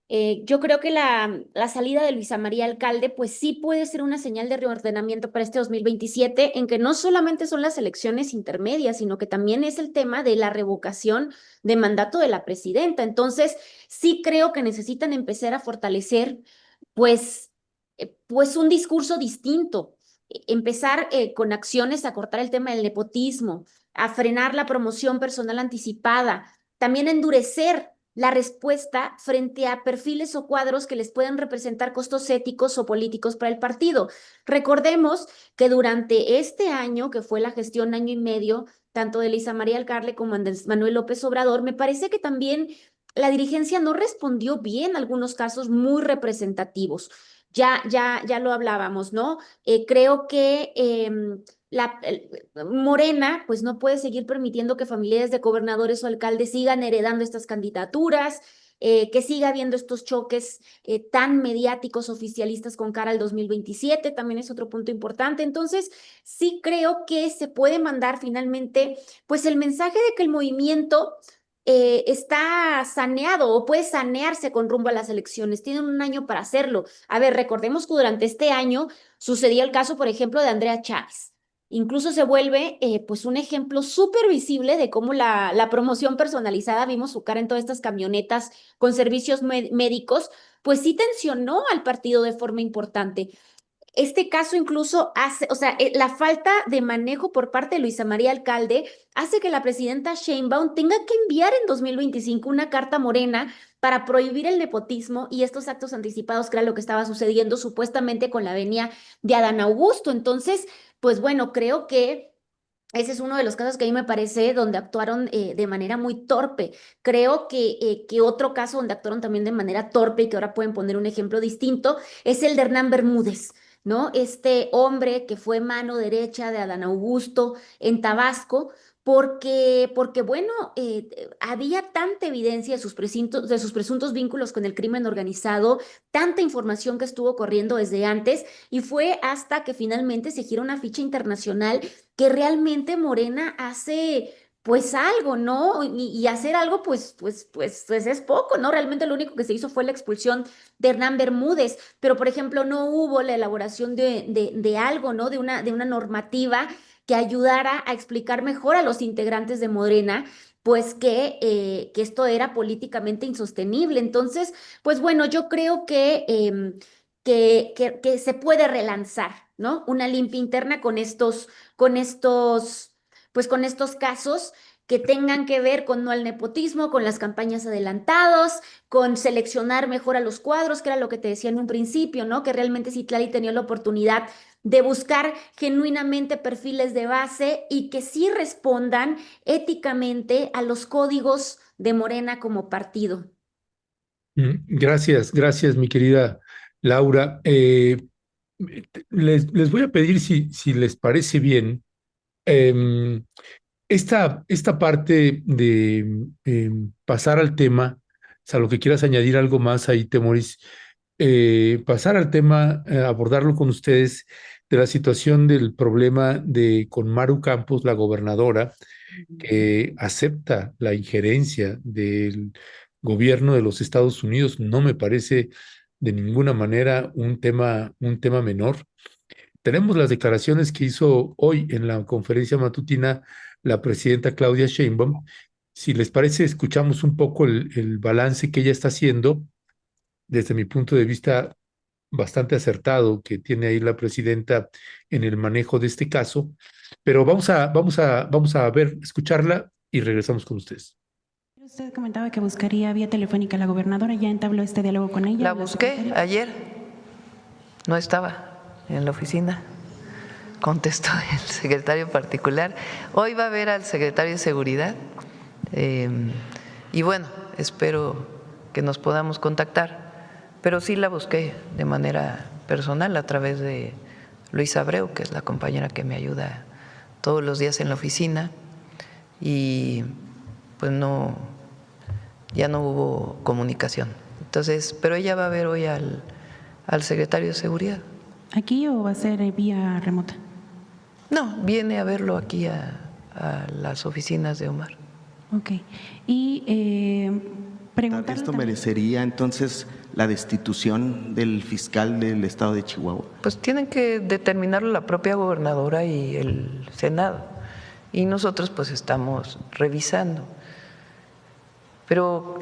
Yo creo que la salida de Luisa María Alcalde, pues sí puede ser una señal de reordenamiento para este 2027, en que no solamente son las elecciones intermedias, sino que también es el tema de la revocación de mandato de la presidenta. Entonces, sí creo que necesitan empezar a fortalecer, pues, pues un discurso distinto, empezar con acciones a cortar el tema del nepotismo, a frenar la promoción personal anticipada, también a endurecer la respuesta frente a perfiles o cuadros que les pueden representar costos éticos o políticos para el partido. Recordemos que durante este año, que fue la gestión año y medio, tanto de Elisa María Alcalde como Andrés Manuel López Obrador, me parece que también la dirigencia no respondió bien a algunos casos muy representativos. Ya lo hablábamos, ¿no? Creo que Morena, pues no puede seguir permitiendo que familiares de gobernadores o alcaldes sigan heredando estas candidaturas, que siga habiendo estos choques tan mediáticos oficialistas con cara al 2027, también es otro punto importante. Entonces, sí creo que se puede mandar finalmente, pues el mensaje de que el movimiento está saneado o puede sanearse con rumbo a las elecciones. Tienen un año para hacerlo. A ver, recordemos que durante este año sucedía el caso, por ejemplo, de Andrea Chávez. Incluso se vuelve pues un ejemplo súper visible de cómo la promoción personalizada, vimos su cara en todas estas camionetas con servicios médicos, pues sí tensionó al partido de forma importante. Este caso incluso hace, o sea, la falta de manejo por parte de Luisa María Alcalde hace que la presidenta Sheinbaum tenga que enviar en 2025 una carta Morena para prohibir el nepotismo y estos actos anticipados, que era lo que estaba sucediendo supuestamente con la venia de Adán Augusto. Entonces, pues bueno, creo que ese es uno de los casos que a mí me parece donde actuaron de manera muy torpe. Creo que otro caso donde actuaron también de manera torpe y que ahora pueden poner un ejemplo distinto es el de Hernán Bermúdez, ¿no? Este hombre que fue mano derecha de Adán Augusto en Tabasco, porque bueno, había tanta evidencia de sus presuntos vínculos con el crimen organizado, tanta información que estuvo corriendo desde antes, y fue hasta que finalmente se gira una ficha internacional que realmente Morena hace pues algo, ¿no? Y hacer algo pues es poco, ¿no? Realmente lo único que se hizo fue la expulsión de Hernán Bermúdez, pero por ejemplo no hubo la elaboración de algo, ¿no? De una normativa que ayudara a explicar mejor a los integrantes de Morena, pues que esto era políticamente insostenible. Entonces, pues bueno, yo creo que se puede relanzar, ¿no? Una limpia interna con estos casos que tengan que ver con no al nepotismo, con las campañas adelantados, con seleccionar mejor a los cuadros, que era lo que te decía en un principio, ¿no? Que realmente Citlali tenía la oportunidad de buscar genuinamente perfiles de base y que sí respondan éticamente a los códigos de Morena como partido. Gracias, gracias, mi querida Laura. Les voy a pedir si les parece bien. em, esta parte de pasar al tema, a lo que quieras añadir algo más ahí, Temoris, pasar al tema, abordarlo con ustedes de la situación del problema de con Maru Campos, la gobernadora, que acepta la injerencia del gobierno de los Estados Unidos. No me parece de ninguna manera un tema menor. Tenemos las declaraciones que hizo hoy en la conferencia matutina la presidenta Claudia Sheinbaum. Si les parece, escuchamos un poco el balance que ella está haciendo, desde mi punto de vista bastante acertado que tiene ahí la presidenta en el manejo de este caso, pero vamos a ver, escucharla y regresamos con ustedes. Usted comentaba que buscaría vía telefónica a la gobernadora, ¿ya entabló este diálogo con ella? La busqué ayer, no estaba en la oficina, contestó el secretario particular. Hoy va a ver al secretario de Seguridad y bueno, espero que nos podamos contactar, pero sí la busqué de manera personal a través de Luisa Abreu, que es la compañera que me ayuda todos los días en la oficina, y pues no, ya no hubo comunicación. Entonces, pero ella va a ver hoy al secretario de Seguridad. ¿Aquí o va a ser vía remota? No, viene a verlo aquí a las oficinas de Omar. Ok. Y preguntarle ¿Esto también- merecería entonces la destitución del fiscal del estado de Chihuahua? Pues tienen que determinarlo la propia gobernadora y el Senado. Y nosotros pues estamos revisando. Pero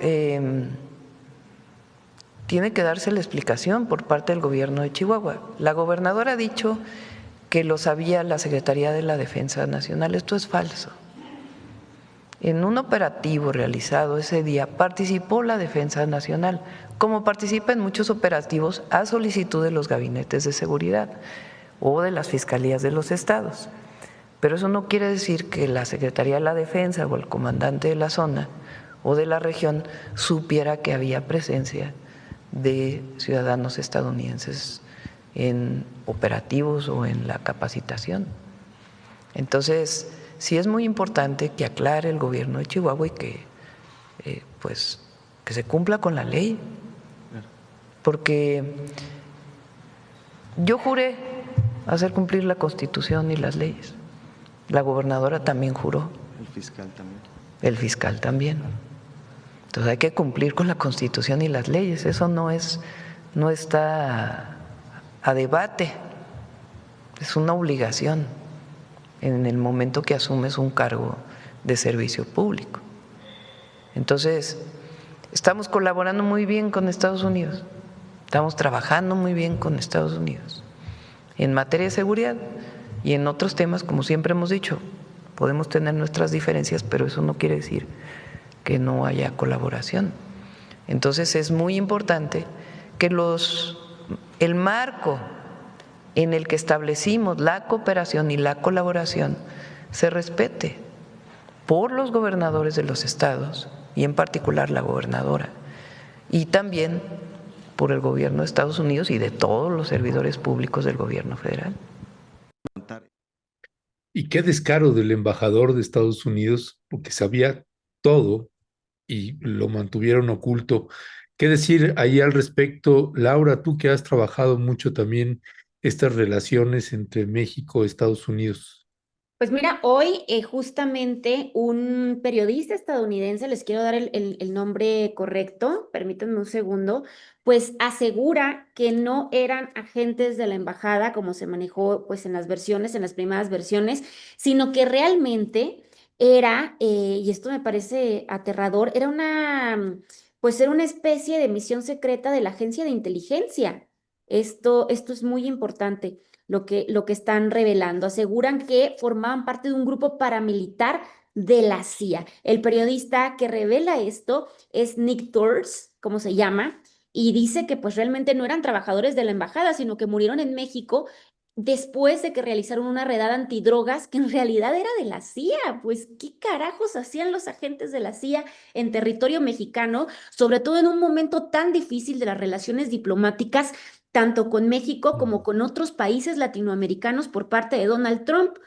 tiene que darse la explicación por parte del gobierno de Chihuahua. La gobernadora ha dicho que lo sabía la Secretaría de la Defensa Nacional. Esto es falso. En un operativo realizado ese día participó la Defensa Nacional, como participa en muchos operativos a solicitud de los gabinetes de seguridad o de las fiscalías de los estados. Pero eso no quiere decir que la Secretaría de la Defensa o el comandante de la zona o de la región supiera que había presencia de ciudadanos estadounidenses en operativos o en la capacitación. Entonces, sí es muy importante que aclare el gobierno de Chihuahua y que pues que se cumpla con la ley, porque yo juré hacer cumplir la Constitución y las leyes. La gobernadora también juró. El fiscal también. El fiscal también. Entonces hay que cumplir con la Constitución y las leyes. Eso no está a debate. Es una obligación en el momento que asumes un cargo de servicio público. Entonces, estamos colaborando muy bien con Estados Unidos. Estamos trabajando muy bien con Estados Unidos en materia de seguridad y en otros temas, como siempre hemos dicho, podemos tener nuestras diferencias, pero eso no quiere decir que no haya colaboración. Entonces es muy importante que el marco en el que establecimos la cooperación y la colaboración se respete por los gobernadores de los estados y en particular la gobernadora y también por el gobierno de Estados Unidos y de todos los servidores públicos del gobierno federal. Y qué descaro del embajador de Estados Unidos, porque sabía todo y lo mantuvieron oculto. ¿Qué decir ahí al respecto, Laura, tú que has trabajado mucho también estas relaciones entre México y Estados Unidos? Pues mira, hoy justamente un periodista estadounidense, les quiero dar el nombre correcto, permítanme un segundo, pues asegura que no eran agentes de la embajada como se manejó pues en las versiones, en las primeras versiones, sino que realmente era, y esto me parece aterrador, era pues era una especie de misión secreta de la agencia de inteligencia. Esto es muy importante lo que están revelando. Aseguran que formaban parte de un grupo paramilitar de la CIA. El periodista que revela esto es Nick Tours, como se llama, y dice que pues realmente no eran trabajadores de la embajada, sino que murieron en México después de que realizaron una redada antidrogas que en realidad era de la CIA. Pues, ¿qué carajos hacían los agentes de la CIA en territorio mexicano, sobre todo en un momento tan difícil de las relaciones diplomáticas, tanto con México como con otros países latinoamericanos por parte de Donald Trump?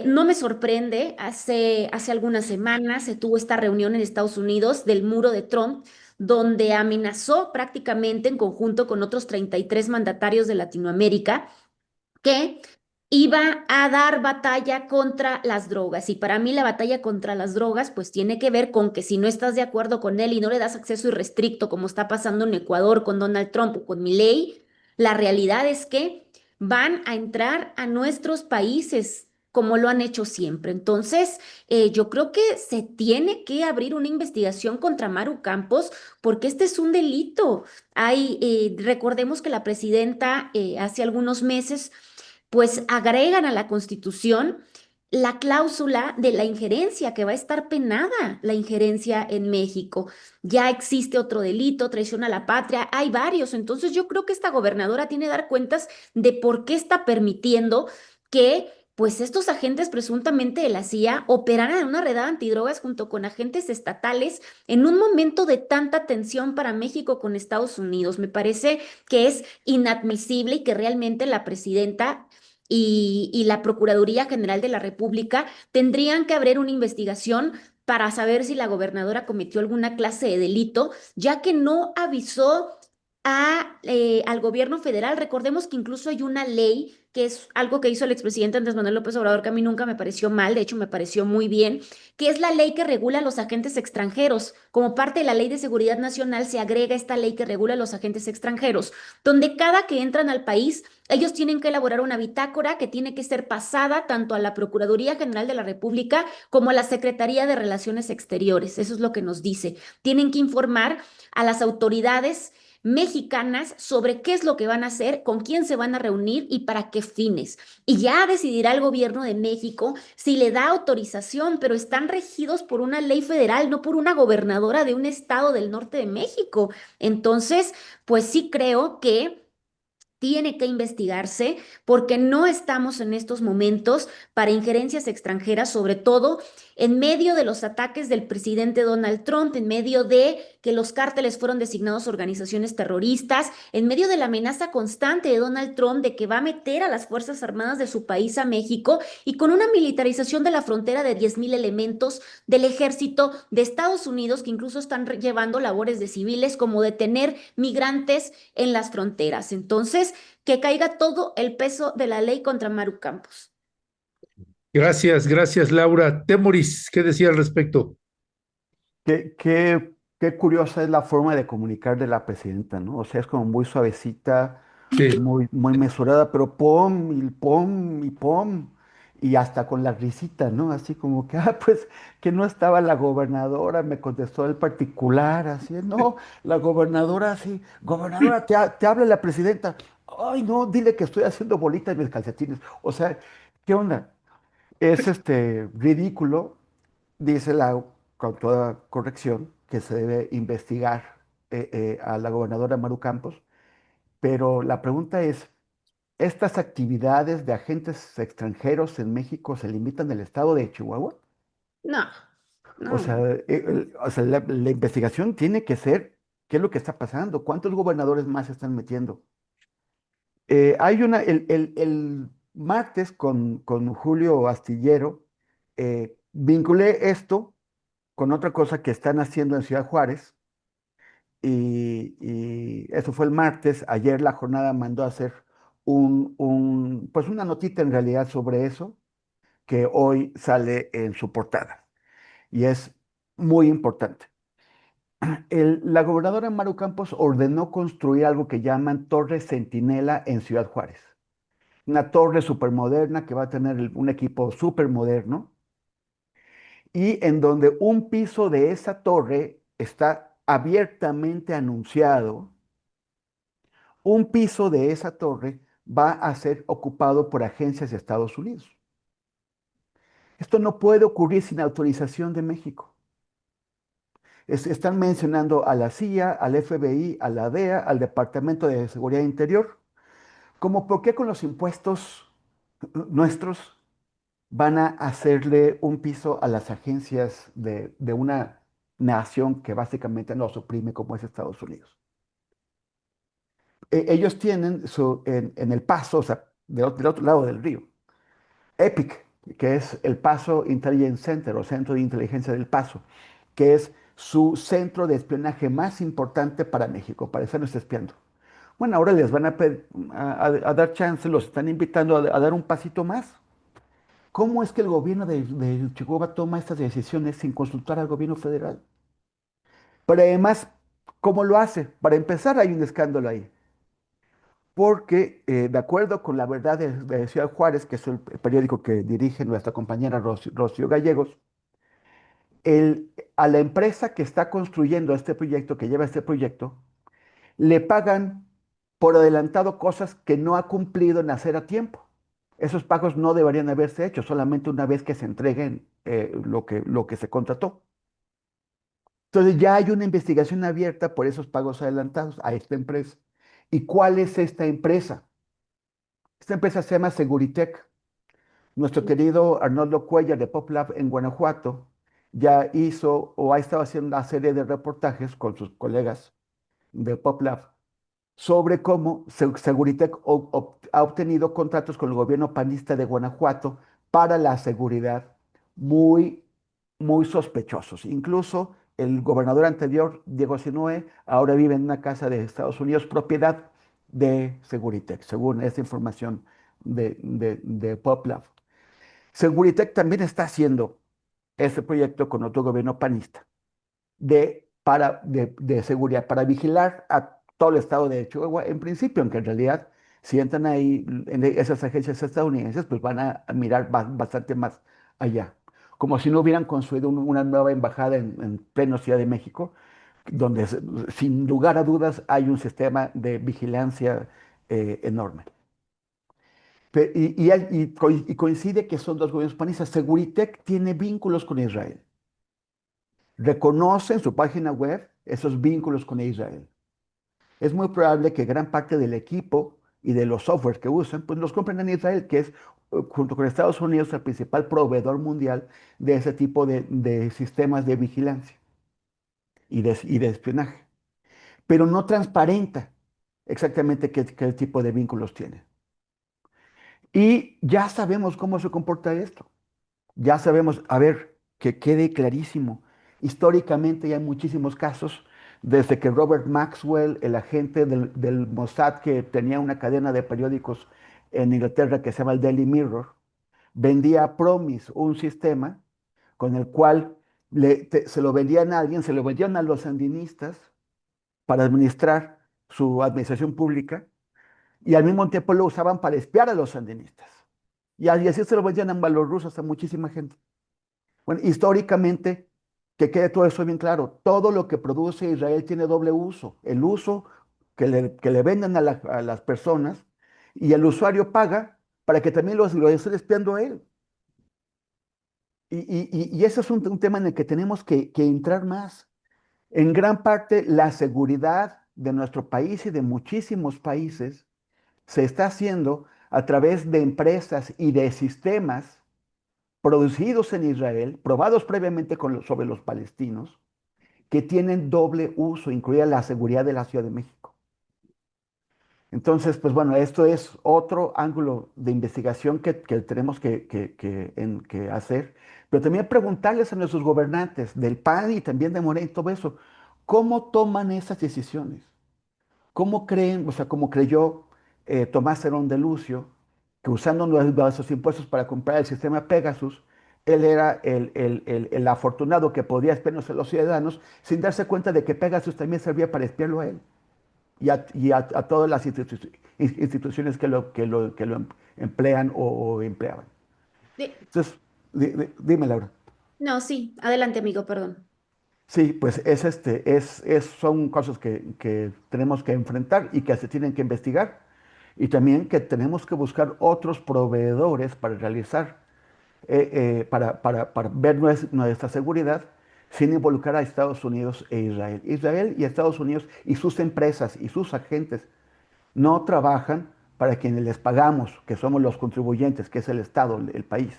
No me sorprende, hace algunas semanas se tuvo esta reunión en Estados Unidos del muro de Trump, donde amenazó prácticamente en conjunto con otros 33 mandatarios de Latinoamérica que iba a dar batalla contra las drogas. Y para mí la batalla contra las drogas pues tiene que ver con que si no estás de acuerdo con él y no le das acceso irrestricto, como está pasando en Ecuador con Donald Trump o con Milei, la realidad es que van a entrar a nuestros países como lo han hecho siempre. Entonces, yo creo que se tiene que abrir una investigación contra Maru Campos porque este es un delito. Recordemos que la presidenta hace algunos meses pues agregan a la Constitución la cláusula de la injerencia, que va a estar penada la injerencia en México. Ya existe otro delito, traición a la patria, hay varios. Entonces yo creo que esta gobernadora tiene que dar cuentas de por qué está permitiendo que pues estos agentes presuntamente de la CIA operaran en una redada antidrogas junto con agentes estatales en un momento de tanta tensión para México con Estados Unidos. Me parece que es inadmisible y que realmente la presidenta y la Procuraduría General de la República tendrían que abrir una investigación para saber si la gobernadora cometió alguna clase de delito, ya que no avisó al gobierno federal. Recordemos que incluso hay una ley que es algo que hizo el expresidente Andrés Manuel López Obrador, que a mí nunca me pareció mal, de hecho me pareció muy bien, que es la ley que regula a los agentes extranjeros. Como parte de la Ley de Seguridad Nacional se agrega esta ley que regula a los agentes extranjeros, donde cada que entran al país, ellos tienen que elaborar una bitácora que tiene que ser pasada tanto a la Procuraduría General de la República como a la Secretaría de Relaciones Exteriores. Eso es lo que nos dice. Tienen que informar a las autoridades mexicanas sobre qué es lo que van a hacer, con quién se van a reunir y para qué fines. Y ya decidirá el gobierno de México si le da autorización, pero están regidos por una ley federal, no por una gobernadora de un estado del norte de México. Entonces, pues sí creo que tiene que investigarse porque no estamos en estos momentos para injerencias extranjeras, sobre todo en medio de los ataques del presidente Donald Trump, en medio de que los cárteles fueron designados organizaciones terroristas, en medio de la amenaza constante de Donald Trump de que va a meter a las Fuerzas Armadas de su país a México y con una militarización de la frontera de 10,000 elementos del ejército de Estados Unidos que incluso están llevando labores de civiles como detener migrantes en las fronteras. Entonces, que caiga todo el peso de la ley contra Maru Campos. Gracias, Laura. Temoris, ¿qué decía al respecto? Qué curiosa es la forma de comunicar de la presidenta, ¿no? O sea, es como muy suavecita, Sí, muy mesurada, pero pom, y pom, y pom, y hasta con la risita, ¿no? Así como que, pues, que no estaba la gobernadora, me contestó el particular, así, no, la gobernadora, así, gobernadora, te habla la presidenta, ay, no, dile que estoy haciendo bolitas en mis calcetines, o sea, ¿qué onda? Es ridículo, dice con toda corrección, que se debe investigar a la gobernadora Maru Campos, pero la pregunta es, ¿estas actividades de agentes extranjeros en México se limitan al estado de Chihuahua? No, O no, sea, no. la investigación tiene que ser, ¿qué es lo que está pasando? ¿Cuántos gobernadores más se están metiendo? El martes con Julio Astillero, vinculé esto con otra cosa que están haciendo en Ciudad Juárez, y eso fue el martes. Ayer la jornada mandó a hacer pues una notita en realidad sobre eso, que hoy sale en su portada, y es muy importante. La gobernadora Maru Campos ordenó construir algo que llaman Torre Centinela en Ciudad Juárez. Una torre supermoderna que va a tener un equipo supermoderno, y en donde un piso de esa torre está abiertamente anunciado. Un piso de esa torre va a ser ocupado por agencias de Estados Unidos. Esto no puede ocurrir sin autorización de México. Están mencionando a la CIA, al FBI, a la DEA, al Departamento de Seguridad Interior, como por qué con los impuestos nuestros van a hacerle un piso a las agencias de una nación que básicamente nos oprime como es Estados Unidos. Ellos tienen en El Paso, o sea, del otro lado del río, EPIC, que es el Paso Intelligence Center o Centro de Inteligencia del Paso, que es su centro de espionaje más importante para México, para estarnos espiando. Bueno, ahora les van a dar chance, los están invitando a dar un pasito más. ¿Cómo es que el gobierno de Chihuahua toma estas decisiones sin consultar al gobierno federal? Pero además, ¿cómo lo hace? Para empezar, hay un escándalo ahí. Porque, de acuerdo con La Verdad de Ciudad Juárez, que es el periódico que dirige nuestra compañera Rocío Gallegos, a la empresa que está construyendo este proyecto, que lleva este proyecto, le pagan por adelantado cosas que no ha cumplido en hacer a tiempo. Esos pagos no deberían haberse hecho, solamente una vez que se entreguen lo que se contrató. Entonces ya hay una investigación abierta por esos pagos adelantados a esta empresa. ¿Y cuál es esta empresa? Esta empresa se llama Seguritech. Nuestro querido Arnoldo Cuellar de PopLab en Guanajuato ya hizo o ha estado haciendo una serie de reportajes con sus colegas de PopLab sobre cómo Seguritech ha obtenido contratos con el gobierno panista de Guanajuato para la seguridad muy, muy sospechosos. Incluso el gobernador anterior, Diego Sinue, ahora vive en una casa de Estados Unidos, propiedad de Seguritech, según esta información de PopLab. Seguritech también está haciendo este proyecto con otro gobierno panista de seguridad para vigilar a todo el estado de Chihuahua, en principio, aunque en realidad, si entran ahí en esas agencias estadounidenses, pues van a mirar bastante más allá. Como si no hubieran construido una nueva embajada en pleno Ciudad de México, donde sin lugar a dudas hay un sistema de vigilancia enorme. Y coincide que son dos gobiernos panistas. Seguritech tiene vínculos con Israel. Reconoce en su página web esos vínculos con Israel. Es muy probable que gran parte del equipo y de los softwares que usan, pues los compren en Israel, que es, junto con Estados Unidos, el principal proveedor mundial de ese tipo de sistemas de vigilancia y de espionaje. Pero no transparenta exactamente qué tipo de vínculos tiene. Y ya sabemos cómo se comporta esto. Ya sabemos, a ver, que quede clarísimo. Históricamente ya hay muchísimos casos, desde que Robert Maxwell, el agente del Mossad que tenía una cadena de periódicos en Inglaterra que se llama el Daily Mirror, vendía a Promise un sistema con el cual se lo vendían a alguien, se lo vendían a los sandinistas para administrar su administración pública y al mismo tiempo lo usaban para espiar a los sandinistas. Y así se lo vendían a los rusos, a muchísima gente. Bueno, históricamente, que quede todo eso bien claro, todo lo que produce Israel tiene doble uso. El uso que le venden a las personas y el usuario paga para que también lo estén espiando a él. Y ese es un tema en el que tenemos que entrar más. En gran parte, la seguridad de nuestro país y de muchísimos países se está haciendo a través de empresas y de sistemas producidos en Israel, probados previamente sobre los palestinos, que tienen doble uso, incluida la seguridad de la Ciudad de México. Entonces, pues bueno, esto es otro ángulo de investigación que tenemos que hacer, pero también preguntarles a nuestros gobernantes del PAN y también de Morena y todo eso, ¿cómo toman esas decisiones? ¿Cómo creen, o sea, como creyó Tomás Herón de Lucio, que usando nuestros impuestos para comprar el sistema Pegasus, él era el afortunado que podía espiarnos a los ciudadanos sin darse cuenta de que Pegasus también servía para espiarlo a él y a todas las instituciones que lo emplean o empleaban? De- Entonces, dime, Laura. No, sí, adelante, amigo, perdón. Sí, pues son cosas que tenemos que enfrentar y que se tienen que investigar. Y también que tenemos que buscar otros proveedores para realizar, para ver nuestra seguridad sin involucrar a Estados Unidos e Israel. Israel y Estados Unidos y sus empresas y sus agentes no trabajan para quienes les pagamos, que somos los contribuyentes, que es el Estado, el país.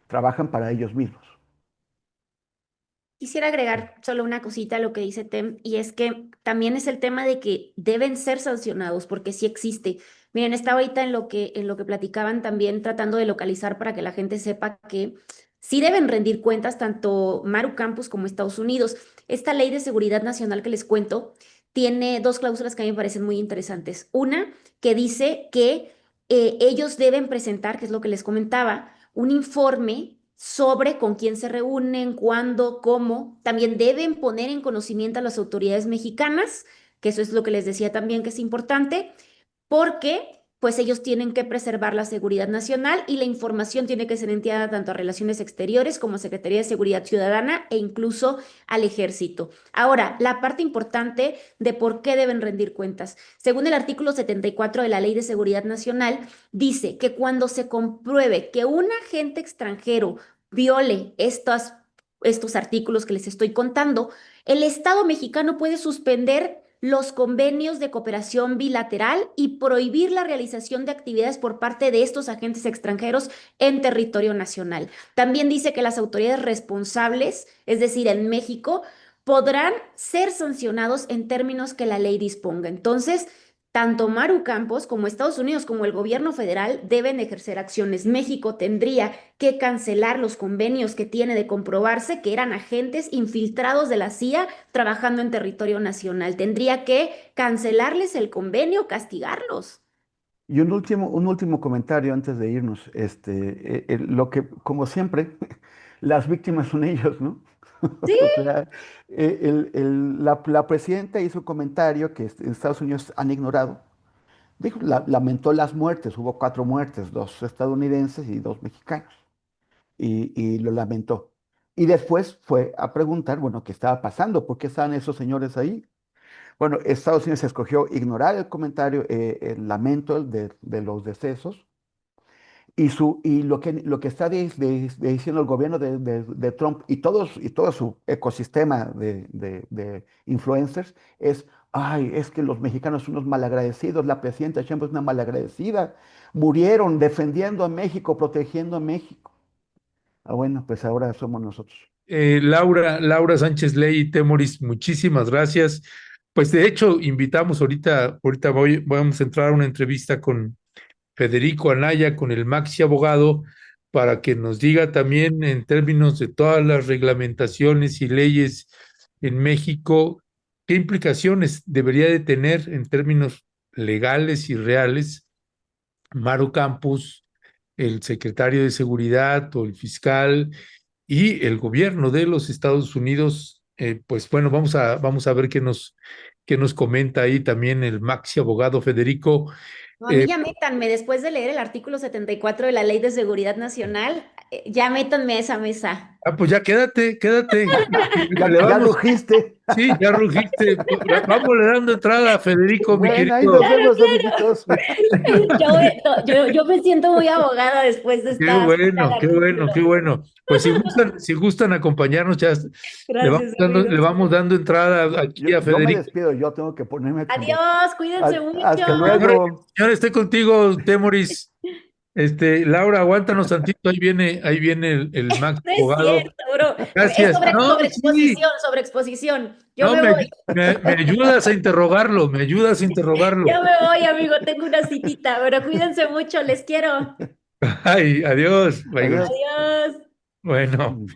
Trabajan para ellos mismos. Quisiera agregar solo una cosita a lo que dice Tem, y es que también es el tema de que deben ser sancionados, porque sí existe. Miren, estaba ahorita en lo que platicaban también tratando de localizar para que la gente sepa que sí deben rendir cuentas tanto Maru Campus como Estados Unidos. Esta ley de seguridad nacional que les cuento tiene dos cláusulas que a mí me parecen muy interesantes. Una que dice que ellos deben presentar, que es lo que les comentaba, un informe sobre con quién se reúnen, cuándo, cómo. También deben poner en conocimiento a las autoridades mexicanas, que eso es lo que les decía también que es importante, porque pues ellos tienen que preservar la seguridad nacional y la información tiene que ser enviada tanto a Relaciones Exteriores como a Secretaría de Seguridad Ciudadana e incluso al Ejército. Ahora, la parte importante de por qué deben rendir cuentas. Según el artículo 74 de la Ley de Seguridad Nacional, dice que cuando se compruebe que un agente extranjero viole estos artículos que les estoy contando, el Estado mexicano puede suspender los convenios de cooperación bilateral y prohibir la realización de actividades por parte de estos agentes extranjeros en territorio nacional. También dice que las autoridades responsables, es decir, en México, podrán ser sancionados en términos que la ley disponga. Entonces, tanto Maru Campos como Estados Unidos como el gobierno federal deben ejercer acciones. México tendría que cancelar los convenios que tiene de comprobarse que eran agentes infiltrados de la CIA trabajando en territorio nacional. Tendría que cancelarles el convenio, castigarlos. Y un último comentario antes de irnos. Lo que, como siempre, las víctimas son ellos, ¿no? Sí, O sea, la presidenta hizo un comentario que en Estados Unidos han ignorado. Dijo, lamentó las muertes, hubo 4 muertes, 2 estadounidenses y 2 mexicanos, y lo lamentó. Y después fue a preguntar, bueno, ¿qué estaba pasando? ¿Por qué estaban esos señores ahí? Bueno, Estados Unidos escogió ignorar el comentario, el lamento de los decesos, y lo que está diciendo el gobierno de Trump y todo su ecosistema de influencers es, ay, es que los mexicanos son unos malagradecidos, la presidenta Sheinbaum es una malagradecida, murieron defendiendo a México, protegiendo a México. Ah, bueno, pues ahora somos nosotros. Laura Sánchez Ley, Temoris, muchísimas gracias. Pues de hecho, invitamos ahorita vamos a entrar a una entrevista con Federico Anaya, con el Maxi Abogado, para que nos diga también en términos de todas las reglamentaciones y leyes en México, qué implicaciones debería de tener en términos legales y reales Maru Campos, el secretario de Seguridad o el fiscal y el gobierno de los Estados Unidos. Pues bueno, vamos a ver qué nos comenta ahí también el Maxi Abogado Federico. no, a mí ya métanme, después de leer el artículo 74 de la Ley de Seguridad Nacional, ya métanme a esa mesa. Pues ya quédate. Ya rugiste. Sí, ya rugiste. Vamos le dando entrada a Federico, mi Bueno, ahí querido. nos vemos, amiguitos. Yo me siento muy abogada después de Qué esta bueno, qué bueno, artículo. qué bueno. Pues si gustan acompañarnos, ya Gracias, le amigos. vamos dando entrada aquí a Yo me Federico. despido, yo tengo que ponerme a chambear. Adiós, cuídense Hasta mucho. luego. Señor, estoy contigo, Temoris. Laura, aguántanos tantito, ahí viene el Max No es abogado. cierto, bro. Es Gracias. No, sí, sobre exposición. Yo no, me voy. me ayudas a interrogarlo, me ayudas a interrogarlo. Ya me voy, amigo. Tengo una citita, pero cuídense mucho. Les quiero. Ay, adiós. Bye, Adiós. Adiós. bueno.